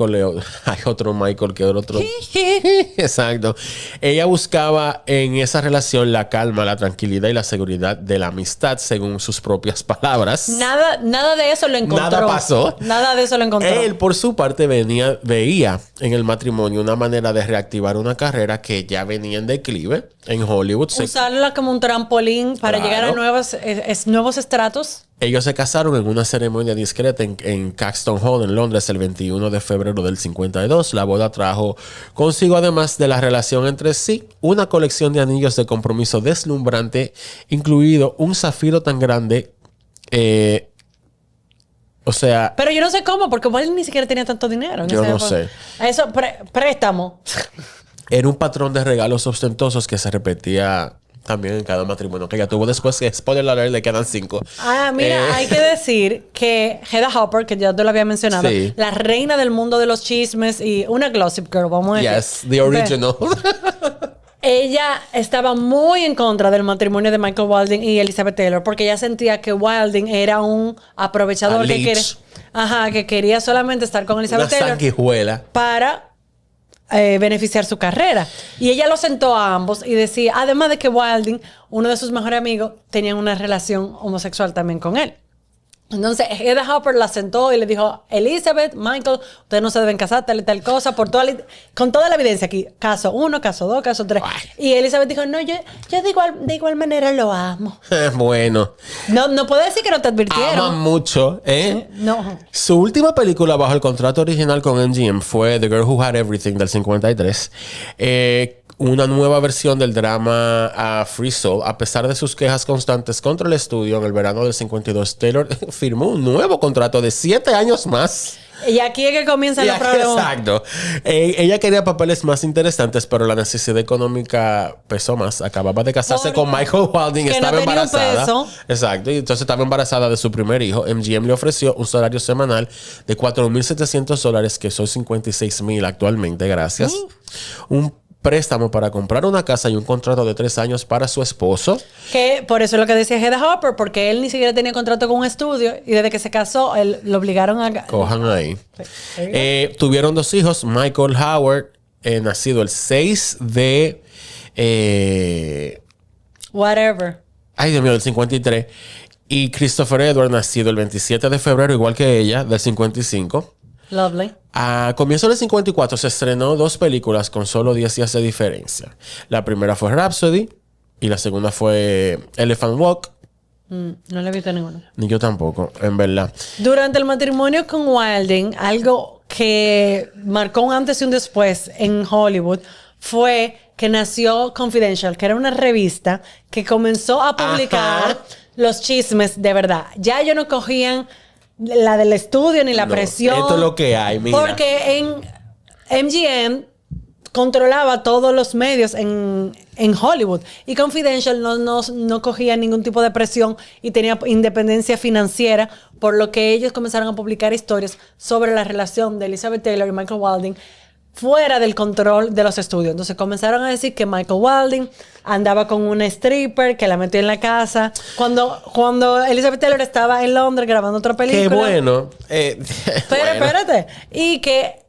otro Michael que el otro. Exacto. Ella buscaba en esa relación la calma, la tranquilidad y la seguridad de la amistad, según sus propias palabras. Nada de eso lo encontró. Nada pasó. Nada de eso lo encontró. Él, por su parte, veía en el matrimonio una manera de reactivar una carrera que ya venía en declive en Hollywood. Usarla como un trampolín para llegar a nuevos estratos. Ellos se casaron en una ceremonia discreta en Caxton Hall, en Londres, el 21 de febrero del 52. La boda trajo consigo, además de la relación entre sí, una colección de anillos de compromiso deslumbrante, incluido un zafiro tan grande. O sea... Pero yo no sé cómo, porque Wilding ni siquiera tenía tanto dinero. En Yo esa no época. sé. Eso, préstamo. Era un patrón de regalos ostentosos que se repetía también en cada matrimonio que ella tuvo después, que spoiler alert, le quedan 5. Mira, hay que decir que Hedda Hopper, que ya te lo había mencionado, Sí. la reina del mundo de los chismes y una Gossip Girl, vamos a decir. Yes, the original. Ella estaba muy en contra del matrimonio de Michael Wilding y Elizabeth Taylor porque ella sentía que Wilding era un aprovechador A leech. que quería solamente estar con Una Elizabeth Taylor sanguijuela. para beneficiar su carrera. Y ella los sentó a ambos y decía, además de que Wilding, uno de sus mejores amigos, tenía una relación homosexual también con él. Entonces, Hedda Hopper la sentó y le dijo, Elizabeth, Michael, ustedes no se deben casar, tal y tal cosa, con toda la evidencia aquí. Caso 1, caso 2, caso 3. Y Elizabeth dijo, no, yo de igual manera lo amo. Bueno. No puedo decir que no te advirtieron. Aman mucho, ¿eh? No. Su última película bajo el contrato original con MGM fue The Girl Who Had Everything del 53. Una nueva versión del drama Free Soul. A pesar de sus quejas constantes contra el estudio, en el verano del 52, Taylor firmó un nuevo contrato de 7 años más. Y aquí es que comienzan los problemas. Exacto. Ella quería papeles más interesantes, pero la necesidad económica pesó más. Acababa de casarse con Michael Wilding, que no estaba tenía un embarazada. peso. Exacto. Y entonces estaba embarazada de su primer hijo. MGM le ofreció un salario semanal de $4,700, que son $56,000 actualmente, gracias. Un préstamo para comprar una casa y un contrato de 3 años para su esposo. Que por eso es lo que decía Hedda Hopper, porque él ni siquiera tenía contrato con un estudio y desde que se casó, él lo obligaron a... Cojan ahí. Sí. Tuvieron 2 hijos. Michael Howard, nacido el 6 de... Whatever. Ay, Dios mío, del 53. Y Christopher Edward, nacido el 27 de febrero, igual que ella, del 55. Lovely. A comienzos del 54 se estrenó 2 películas con solo 10 días de diferencia. La primera fue Rhapsody y la segunda fue Elephant Walk. No le he visto ninguno. Ni yo tampoco, en verdad. Durante el matrimonio con Wilding, algo que marcó un antes y un después en Hollywood fue que nació Confidential, que era una revista que comenzó a publicar Ajá. los chismes de verdad. Ya ellos no cogían la del estudio ni la No, presión. esto es lo que hay, mira. Porque en MGM controlaba todos los medios en Hollywood. Y Confidential no cogía ningún tipo de presión y tenía independencia financiera, por lo que ellos comenzaron a publicar historias sobre la relación de Elizabeth Taylor y Michael Wilding fuera del control de los estudios. Entonces comenzaron a decir que Michael Wilding andaba con una stripper que la metió en la casa. Cuando Elizabeth Taylor estaba en Londres grabando otra película. Qué bueno. Pero Bueno. espérate. Y que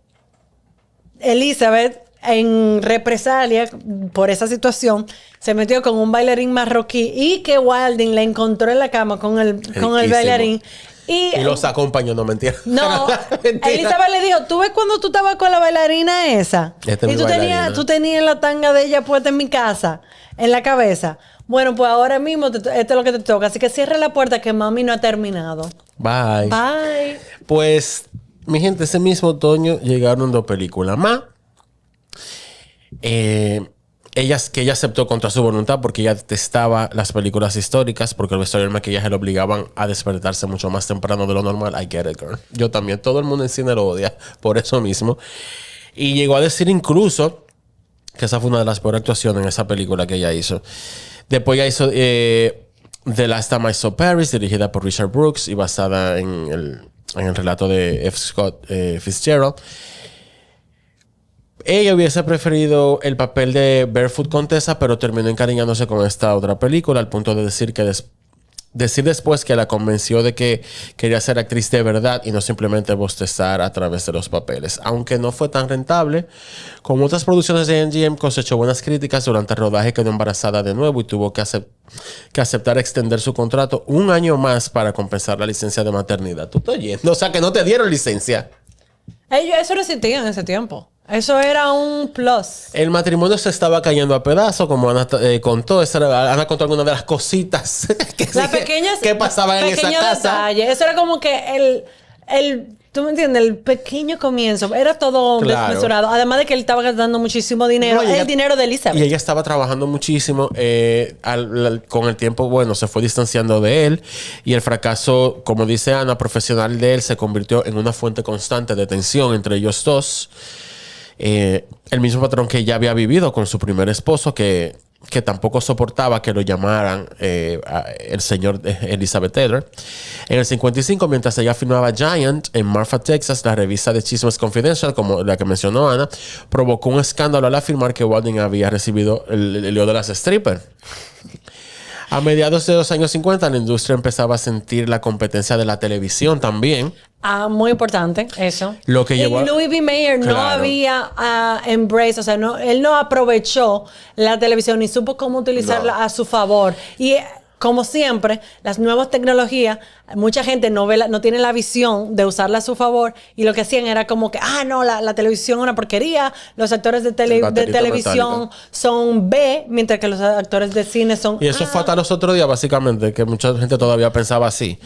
Elizabeth, en represalia por esa situación, se metió con un bailarín marroquí y que Wilding la encontró en la cama con el Riquísimo. bailarín. Y los acompañó, no mentira. no, Mentira. Elizabeth le dijo, ¿tú ves cuando tú estabas con la bailarina esa? Esta es Y mi bailarina. tú tenías la tanga de ella puesta en mi casa, en la cabeza. Bueno, pues ahora mismo esto es lo que te toca. Así que cierra la puerta que mami no ha terminado. Bye. Bye. Pues, mi gente, ese mismo otoño llegaron 2 películas más. Ella aceptó contra su voluntad porque ella detestaba las películas históricas, porque el vestuario y el maquillaje le obligaban a despertarse mucho más temprano de lo normal. I get it, girl. Yo también. Todo el mundo en cine lo odia por eso mismo. Y llegó a decir incluso que esa fue una de las peores actuaciones en esa película que ella hizo. Después ella hizo The Last Time I Saw Paris, dirigida por Richard Brooks y basada en el relato de F. Scott Fitzgerald. Ella hubiese preferido el papel de Barefoot Contessa, pero terminó encariñándose con esta otra película, al punto de decir que decir después que la convenció de que quería ser actriz de verdad y no simplemente bostezar a través de los papeles. Aunque no fue tan rentable, como otras producciones de MGM, cosechó buenas críticas. Durante el rodaje quedó embarazada de nuevo y tuvo que aceptar extender su contrato 1 año más para compensar la licencia de maternidad. ¿Tú estás oyendo? O sea, que no te dieron licencia. Eso no existía en ese tiempo. Eso era un plus. El matrimonio se estaba cayendo a pedazos, como Ana contó. Ana contó algunas de las cositas que pasaban en esa casa. Detalle. Eso era como que ¿tú me entiendes? El pequeño comienzo. Era todo desmesurado. Además de que él estaba gastando muchísimo dinero. El dinero de Elizabeth. Y ella estaba trabajando muchísimo. Con el tiempo, bueno, se fue distanciando de él. Y el fracaso, como dice Ana, profesional de él se convirtió en una fuente constante de tensión entre ellos dos. El mismo patrón que ella había vivido con su primer esposo, que tampoco soportaba que lo llamaran el señor Elizabeth Taylor. En el 55, mientras ella filmaba Giant en Marfa, Texas, la revista de chismes Confidential, como la que mencionó Ana, provocó un escándalo al afirmar que Walding había recibido el lío de las strippers. A mediados de los años 50, la industria empezaba a sentir la competencia de la televisión también. Muy importante eso. Lo que llevó Louis B. Mayer no había embrace, o sea, él no aprovechó la televisión ni supo cómo utilizarla a su favor. Y como siempre, las nuevas tecnologías, mucha gente no tiene la visión de usarla a su favor, y lo que hacían era como que, no, la televisión es una porquería, los actores de televisión son B, mientras que los actores de cine son A. Y eso fue hasta los otros días, básicamente, que mucha gente todavía pensaba así.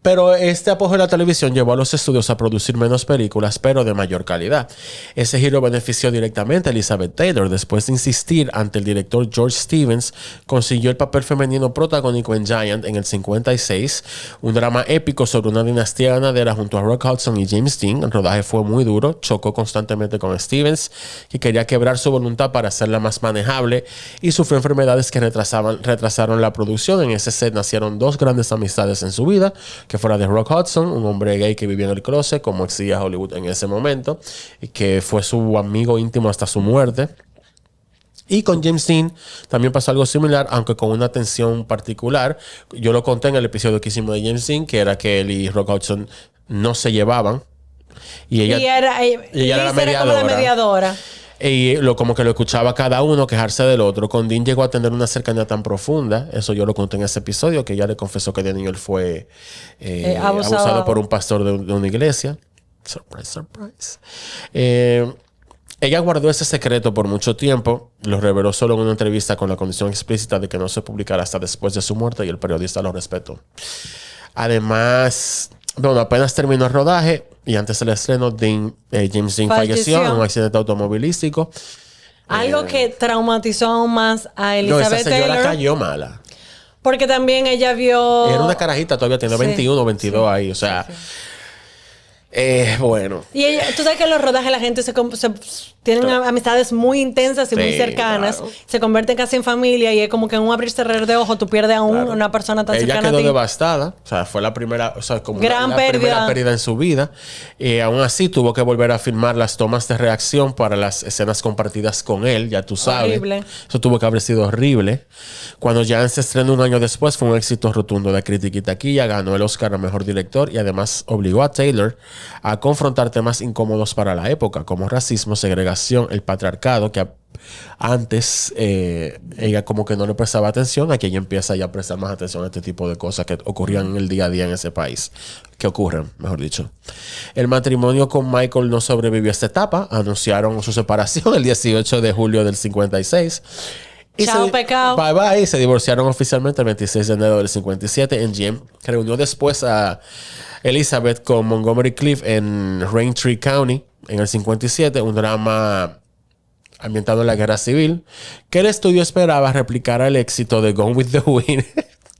Pero este apogeo de la televisión llevó a los estudios a producir menos películas, pero de mayor calidad. Ese giro benefició directamente a Elizabeth Taylor. Después de insistir ante el director George Stevens, consiguió el papel femenino protagónico en Giant en el 56, un drama épico sobre una dinastía ganadera junto a Rock Hudson y James Dean. El rodaje fue muy duro, chocó constantemente con Stevens, que quería quebrar su voluntad para hacerla más manejable, y sufrió enfermedades que retrasaron la producción. En ese set nacieron dos grandes amistades en su vida, que fuera de Rock Hudson, un hombre gay que vivía en el closet, como exigía Hollywood en ese momento, y que fue su amigo íntimo hasta su muerte. Y con James Dean también pasó algo similar, aunque con una tensión particular. Yo lo conté en el episodio que hicimos de James Dean, que era que él y Rock Hudson no se llevaban. Y ella era como la mediadora. Y como que lo escuchaba cada uno quejarse del otro. Con Dean llegó a tener una cercanía tan profunda. Eso yo lo conté en ese episodio, que ella le confesó que de niño él fue abusado por un pastor de una iglesia. Surprise, surprise. Ella guardó ese secreto por mucho tiempo. Lo reveló solo en una entrevista con la condición explícita de que no se publicara hasta después de su muerte, y el periodista lo respetó. Además, bueno, apenas terminó el rodaje y antes del estreno, James Dean falleció en un accidente automovilístico. Algo que traumatizó aún más a Elizabeth Taylor. Esa señora cayó mala. Porque también ella vio... Era una carajita, todavía tiene 21 o 22 ahí. O sea, bueno. Y ella, tú sabes que en los rodajes la gente tienen amistades muy intensas y muy cercanas. Claro. Se convierten casi en familia, y es como que en un abrir y cerrar de ojos tú pierdes a una persona tan cercana a ti. Ella quedó devastada. O sea, fue la primera... O sea, como la primera pérdida en su vida. Aún así, tuvo que volver a filmar las tomas de reacción para las escenas compartidas con él. Ya tú sabes. Horrible. Eso tuvo que haber sido horrible. Cuando ya se estrenó un año después, fue un éxito rotundo de crítica y taquilla. Ganó el Oscar a Mejor Director, y además obligó a Taylor a confrontar temas incómodos para la época, como racismo, segregación, el patriarcado, que antes ella como que no le prestaba atención. Aquí ella empieza ya a prestar más atención a este tipo de cosas que ocurrían en el día a día en ese país. Que ocurren, mejor dicho. El matrimonio con Michael no sobrevivió a esta etapa. Anunciaron su separación el 18 de julio del 56. Chao, pecado. Bye bye. Se divorciaron oficialmente el 26 de enero del 57. MGM reunió después a Elizabeth con Montgomery Clift en Raintree County en el 57, un drama ambientado en la Guerra Civil, que el estudio esperaba replicara el éxito de Gone with the Wind.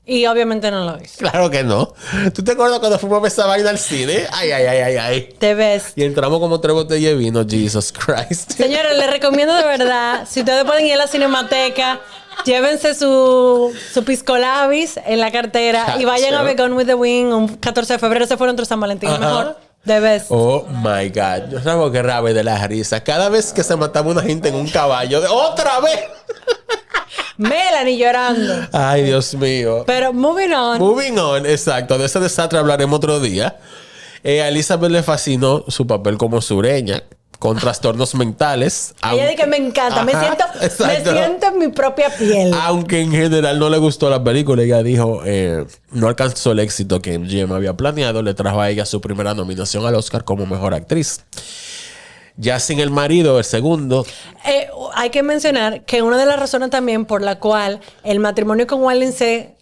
Y obviamente no lo hizo. Claro que no. ¿Tú te acuerdas cuando fuimos a ver esa vaina al cine? Ay. Te ves. Y entramos como 3 botellas de vino. Jesus Christ. Señores, les recomiendo de verdad, si ustedes pueden ir a la Cinemateca, llévense su pisco labis en la cartera y vayan a ver Gone with the Wind un 14 de febrero. Se fueron entre San Valentín. Mejor. The best. Oh my God. Yo sabemos que rabe de la risa. Cada vez que se mataba una gente en un caballo, ¡otra vez! Melanie llorando. Ay, Dios mío. Pero moving on. Moving on, exacto. De ese desastre hablaremos otro día. A Elizabeth le fascinó su papel como sureña, con trastornos mentales. Ella dice que me encanta. Ajá, me siento en mi propia piel. Aunque en general no le gustó la película. Ella dijo, no alcanzó el éxito que MGM había planeado. Le trajo a ella su primera nominación al Oscar como mejor actriz. Ya sin el marido, el segundo. Hay que mencionar que una de las razones también por la cual el matrimonio con Wilding se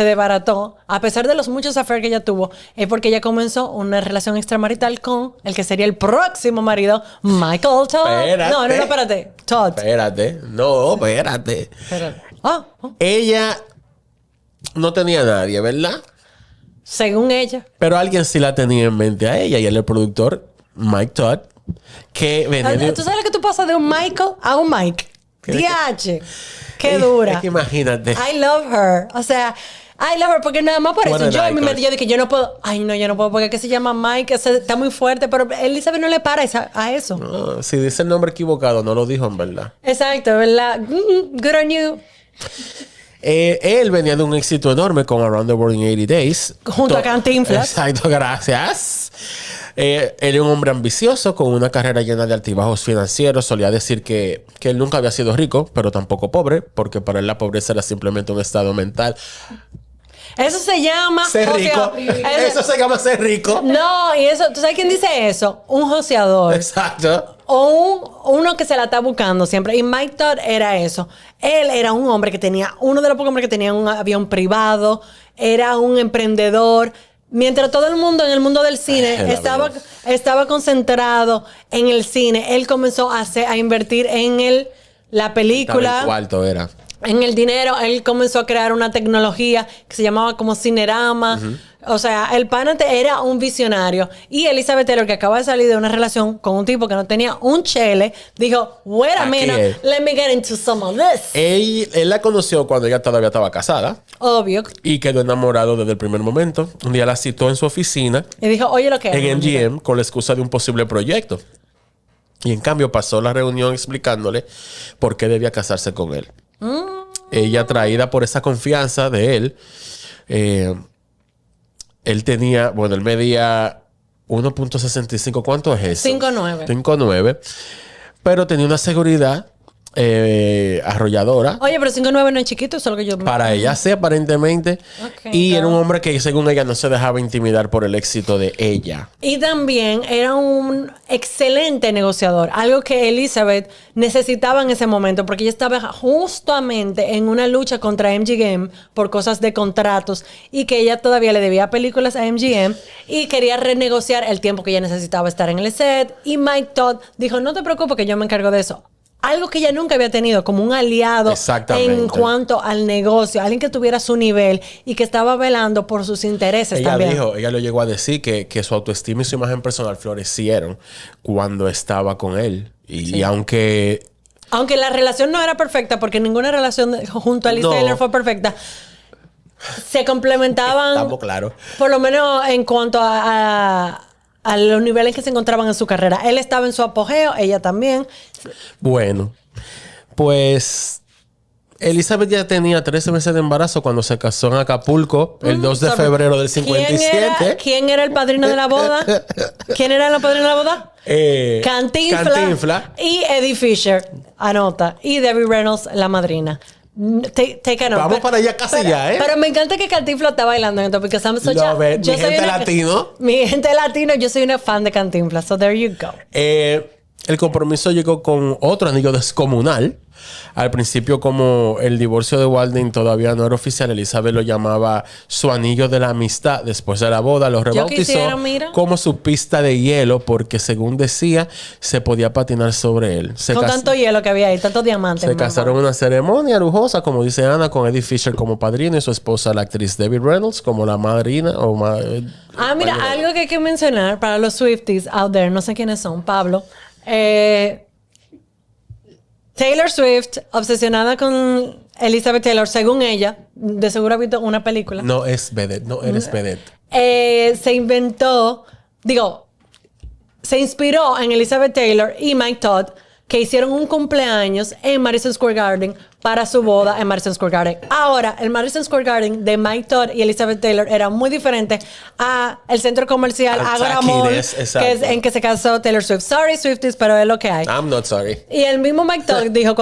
desbarató, a pesar de los muchos affairs que ella tuvo, es porque ella comenzó una relación extramarital con el que sería el próximo marido, Michael Todd. Espérate. No, espérate. Todd. Espérate. No, espérate. Oh. Ella no tenía a nadie, ¿verdad? Según ella. Pero alguien sí la tenía en mente a ella y él, el productor, Mike Todd, que venía de... ¿Tú sabes lo que tú pasas de un Michael a un Mike? DH. Qué Es dura. que imagínate. I love her. O sea, I love her porque nada más por eso. What an Yo en mi icon. mente yo dije, yo no puedo. Ay, no, yo no puedo porque que se llama Mike, ese está muy fuerte. Pero Elizabeth no le para a eso. No, si dice el nombre equivocado, no lo dijo en verdad. Exacto, ¿verdad? Good on you. Él venía de un éxito enorme con Around the World in 80 Days. Junto a Cantinflas. Exacto, gracias. Él era un hombre ambicioso con una carrera llena de altibajos financieros. Solía decir que él nunca había sido rico, pero tampoco pobre, porque para él la pobreza era simplemente un estado mental. Eso se llama... Ser rico. Eso se llama ser rico. No, y eso... ¿Tú sabes quién dice eso? Un joseador. Exacto. O uno que se la está buscando siempre. Y Mike Todd era eso. Él era un hombre que tenía... Uno de los pocos hombres que tenía un avión privado. Era un emprendedor. Mientras todo el mundo en el mundo del cine estaba concentrado en el cine, él comenzó a invertir en la película. Estaba en cuarto era. En el dinero, él comenzó a crear una tecnología que se llamaba como Cinerama. O sea, el pana era un visionario. Y Elizabeth Taylor, que acaba de salir de una relación con un tipo que no tenía un chele, dijo, wait a minute, let me get into some of this. Él la conoció cuando ella todavía estaba casada. Obvio. Y quedó enamorado desde el primer momento. Un día la citó en su oficina. Y dijo, oye, lo que es. En MGM con la excusa de un posible proyecto. Y en cambio pasó la reunión explicándole por qué debía casarse con él. Ella, atraída por esa confianza de él, él tenía, bueno, él medía 1.65. ¿Cuánto es eso? 5'9". 5'9". Pero tenía una seguridad arrolladora. Oye, pero 5'9" no es chiquito, eso es lo que yo... Para ella sí, aparentemente. Ok, y era un hombre que, según ella, no se dejaba intimidar por el éxito de ella. Y también era un excelente negociador, algo que Elizabeth necesitaba en ese momento, porque ella estaba justamente en una lucha contra MGM por cosas de contratos y que ella todavía le debía películas a MGM y quería renegociar el tiempo que ella necesitaba estar en el set. Y Mike Todd dijo, no te preocupes que yo me encargo de eso. Algo que ella nunca había tenido como un aliado en cuanto al negocio, alguien que tuviera su nivel y que estaba velando por sus intereses también. Ella lo llegó a decir que su autoestima y su imagen personal florecieron cuando estaba con él. Y aunque la relación no era perfecta, porque ninguna relación junto a Liz Taylor fue perfecta, se complementaban. Estamos claros. Por lo menos en cuanto a los niveles que se encontraban en su carrera. Él estaba en su apogeo, ella también. Bueno, pues Elizabeth ya tenía 13 meses de embarazo cuando se casó en Acapulco el 2 de febrero del 57. ¿Quién era el padrino de la boda? ¿Quién era el padrino de la boda? Cantinflas y Eddie Fisher, anota. Y Debbie Reynolds, la madrina. Take a note. Vamos para allá casi ya, ¿eh? Pero me encanta que Cantinflas está bailando en esto, porque mi gente latino. Mi gente latino, yo soy una fan de Cantinflas, so there you go. El compromiso llegó con otro anillo descomunal. Al principio, como el divorcio de Wilding todavía no era oficial, Elizabeth lo llamaba su anillo de la amistad. Después de la boda, lo rebautizó como su pista de hielo, porque según decía, se podía patinar sobre él. Con tanto hielo que había ahí, tantos diamantes. Se casaron en una ceremonia lujosa, como dice Ana, con Eddie Fisher como padrino y su esposa, la actriz Debbie Reynolds, como la madrina o mira, algo que hay que mencionar para los Swifties out there, no sé quiénes son, Pablo. Taylor Swift, obsesionada con Elizabeth Taylor, según ella, de seguro ha visto una película. No es vedette, no eres vedette. Se inspiró en Elizabeth Taylor y Mike Todd que hicieron un cumpleaños en Madison Square Garden para su boda en Madison Square Garden. Ahora, el Madison Square Garden de Mike Todd y Elizabeth Taylor era muy diferente a el centro comercial Agora Mall, que es en que se casó Taylor Swift. Sorry, Swifties, pero es lo que hay. I'm not sorry. Y el mismo Mike Todd dijo,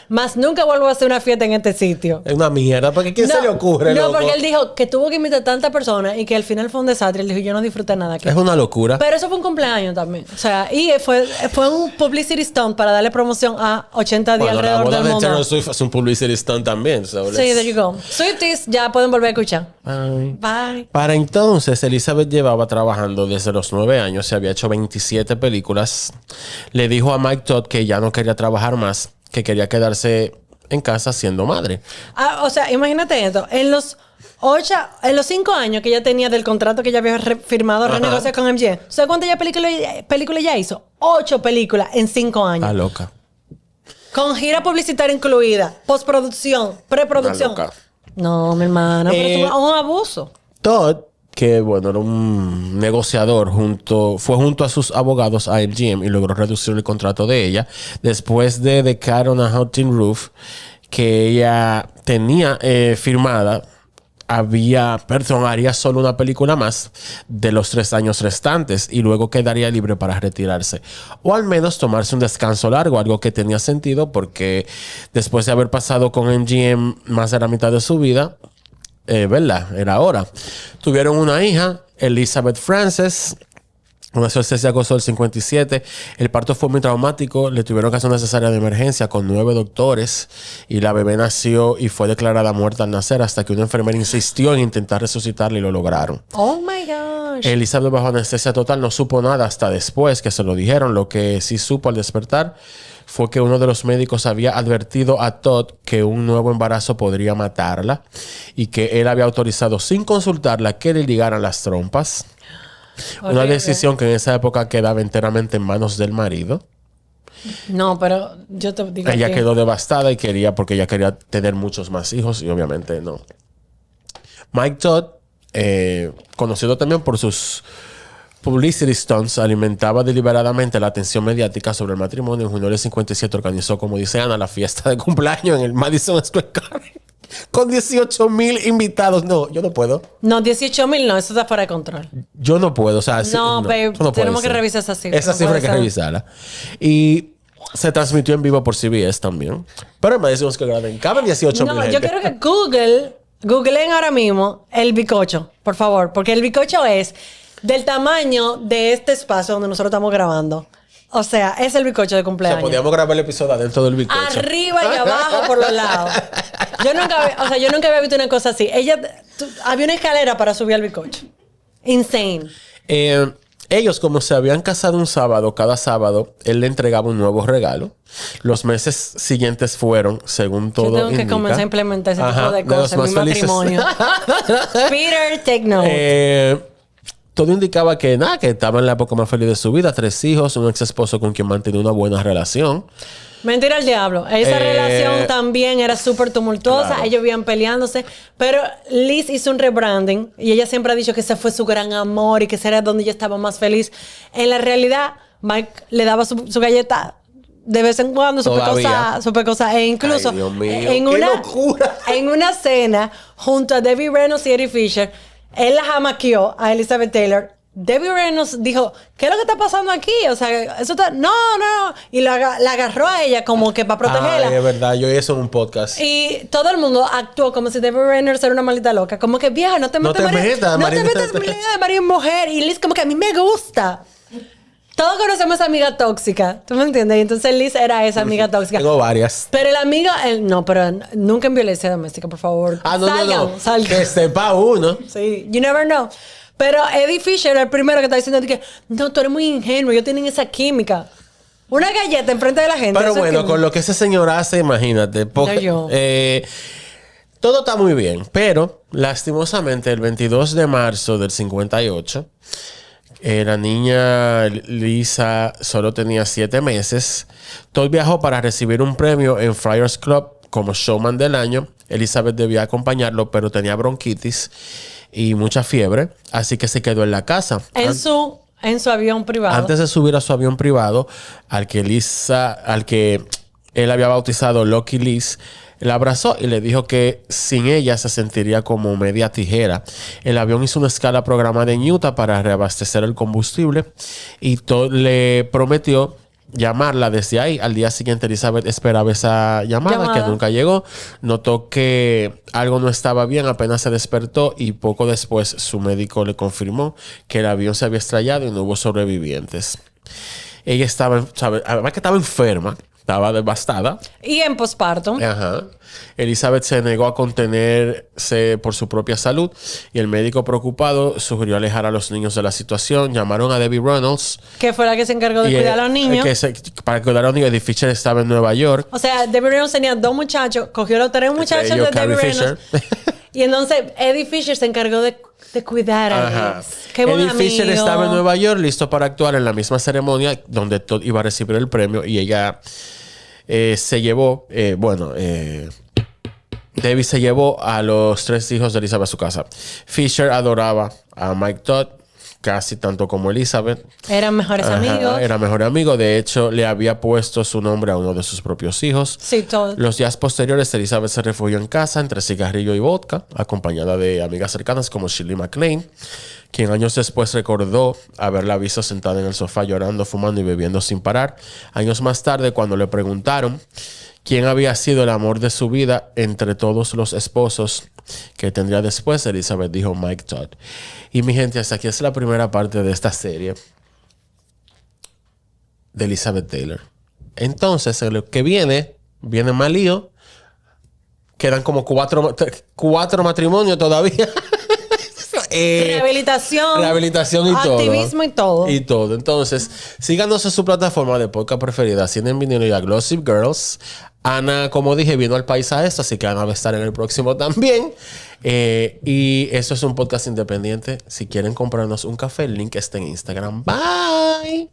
más nunca vuelvo a hacer una fiesta en este sitio. Es una mierda, porque ¿quién se le ocurre, No, loco? porque él dijo que tuvo que invitar a tantas personas y que al final fue un desastre. Él dijo, yo no disfruté nada aquí. Es una locura. Pero eso fue un cumpleaños también. O sea, y fue un publicity stunt para darle promoción a 80 días alrededor del mundo. La boda de Taylor Swift es un publicity stunt también. So sí, there you go. Swifties ya pueden volver a escuchar. Bye. Bye. Para entonces, Elizabeth llevaba trabajando desde los 9 años. Se había hecho 27 películas. Le dijo a Mike Todd que ya no quería trabajar más, que quería quedarse en casa siendo madre. O sea, imagínate esto. En los 5 años que ella tenía del contrato que ella había firmado, renegociar con MGM. ¿Sabes cuántas películas ya hizo? 8 películas en 5 años. Está loca. Con gira publicitaria incluida, postproducción, preproducción. Está loca. No, mi hermana, pero es un abuso. Todd, que bueno, era un negociador, fue junto a sus abogados a MGM y logró reducir el contrato de ella después de The Cat on a Haunting Roof, que ella tenía firmada. Haría solo una película más de los 3 años restantes y luego quedaría libre para retirarse o al menos tomarse un descanso largo, algo que tenía sentido porque después de haber pasado con MGM más de la mitad de su vida, ¿verdad? Era hora. Tuvieron una hija, Elizabeth Frances. Nació el 6 de agosto del 57. El parto fue muy traumático. Le tuvieron que hacer una cesárea de emergencia con 9 doctores. Y la bebé nació y fue declarada muerta al nacer hasta que una enfermera insistió en intentar resucitarla y lo lograron. Oh my gosh. Elizabeth bajo anestesia total no supo nada hasta después que se lo dijeron. Lo que sí supo al despertar fue que uno de los médicos había advertido a Todd que un nuevo embarazo podría matarla y que él había autorizado sin consultarla que le ligaran las trompas. Horrible. Una decisión que en esa época quedaba enteramente en manos del marido. No, pero yo te digo Ella que quedó devastada porque ella quería tener muchos más hijos y obviamente no. Mike Todd, conocido también por sus publicity stunts, alimentaba deliberadamente la atención mediática sobre el matrimonio. En junio del 57 organizó, como dice Ana, la fiesta de cumpleaños en el Madison Square Garden con 18,000 invitados. No, yo no puedo. No, 18,000 no, eso está fuera de control. Yo no puedo. O sea, No, babe, eso no puede tenemos que ser. revisar esa cifra. Esa No cifra puede hay que ser. revisarla. Y se transmitió en vivo por CBS también. Pero en Madison Square Garden caben 18,000 No, gente. yo quiero que googleen ahora mismo el bizcocho, por favor, porque el bizcocho es del tamaño de este espacio donde nosotros estamos grabando. O sea, es el bizcocho de O cumpleaños. sea, podíamos grabar el episodio adentro del bizcocho. Arriba y abajo por los lados. Yo nunca había visto una cosa así. Había una escalera para subir al bizcocho. Insane. Ellos, como se habían casado un sábado, cada sábado, él le entregaba un nuevo regalo. Los meses siguientes fueron, según todo Yo tengo que indica, comenzar a implementar ese tipo de los cosas en mi más felices. matrimonio. Peter, take note. Todo indicaba que estaba en la época más feliz de su vida. 3 hijos, un ex esposo con quien mantenía una buena relación. Mentira al diablo. Esa relación también era súper tumultuosa. Claro. Ellos vivían peleándose. Pero Liz hizo un rebranding. Y ella siempre ha dicho que ese fue su gran amor y que ese era donde ella estaba más feliz. En la realidad, Mike le daba su galleta de vez en cuando, super cosa. E incluso Ay, Dios mío, en qué locura. en una cena junto a Debbie Reynolds y Eddie Fisher, él la jamaqueó a Elizabeth Taylor. Debbie Reynolds dijo, ¿qué es lo que está pasando aquí? O sea, eso está... No. Y la agarró a ella como que para protegerla. Ay, es verdad. Yo oí eso en un podcast. Y todo el mundo actuó como si Debbie Reynolds era una maldita loca. Como que, vieja, no te metas en marido y mujer. Y Liz como que a mí me gusta. Todos conocemos a esa amiga tóxica. ¿Tú me entiendes? Y entonces Liz era esa amiga tóxica. Tengo varias. Pero el amigo... no, pero nunca en violencia doméstica, por favor. Salgan. Que sepa uno. Sí, you never know. Pero Eddie Fisher era el primero que está diciendo que no, tú eres muy ingenuo, ellos tienen esa química. Una galleta enfrente de la gente. Pero eso bueno, es con lo que ese señor hace, imagínate. Todo está muy bien, pero lastimosamente el 22 de marzo del 58, la niña Lisa solo tenía 7 meses. Todd viajó para recibir un premio en Friars Club como showman del año. Elizabeth debía acompañarlo, pero tenía bronquitis y mucha fiebre, así que se quedó en la casa. En su En su avión privado. Antes de subir a su avión privado, al que él había bautizado Lucky Liz, la abrazó y le dijo que sin ella se sentiría como media tijera. El avión hizo una escala programada en Utah para reabastecer el combustible y le prometió llamarla desde ahí. Al día siguiente Elizabeth esperaba esa llamada que nunca llegó. Notó que algo no estaba bien, apenas se despertó y poco después su médico le confirmó que el avión se había estrellado y no hubo sobrevivientes. Ella estaba, además que estaba enferma, estaba devastada. Y en posparto. Ajá. Elizabeth se negó a contenerse por su propia salud y el médico preocupado sugirió alejar a los niños de la situación. Llamaron a Debbie Reynolds, que fue la que se encargó de cuidar a los niños. Para cuidar a los niños. Eddie Fisher estaba en Nueva York. O sea, Debbie Reynolds tenía 2 muchachos, cogió los 3 muchachos de Debbie Reynolds. Y entonces Eddie Fisher se encargó de cuidar a ellos. Qué buen Eddie amigo. Fisher estaba en Nueva York listo para actuar en la misma ceremonia donde Todd iba a recibir el premio y ella se llevó, Debbie se llevó a los 3 hijos de Elizabeth a su casa. Fisher adoraba a Mike Todd casi tanto como Elizabeth. Eran mejores amigos. Era mejor amigo. De hecho, le había puesto su nombre a uno de sus propios hijos. Sí, Todd. Los días posteriores, Elizabeth se refugió en casa entre cigarrillo y vodka, acompañada de amigas cercanas como Shirley MacLaine, quien años después recordó haberla visto sentada en el sofá llorando, fumando y bebiendo sin parar. Años más tarde, cuando le preguntaron quién había sido el amor de su vida entre todos los esposos que tendría después, Elizabeth dijo Mike Todd. Y mi gente, hasta aquí es la primera parte de esta serie de Elizabeth Taylor. Entonces, en lo que viene más lío. Quedan como 4 matrimonios todavía. Rehabilitación y todo. Activismo y todo. Y todo. Entonces, síganos en su plataforma de podcast preferida, Cine en Vinilo y a Glossip Girls. Ana, como dije, vino al país a esto, así que Ana va a estar en el próximo también. Y eso es un podcast independiente. Si quieren comprarnos un café, el link está en Instagram. Bye.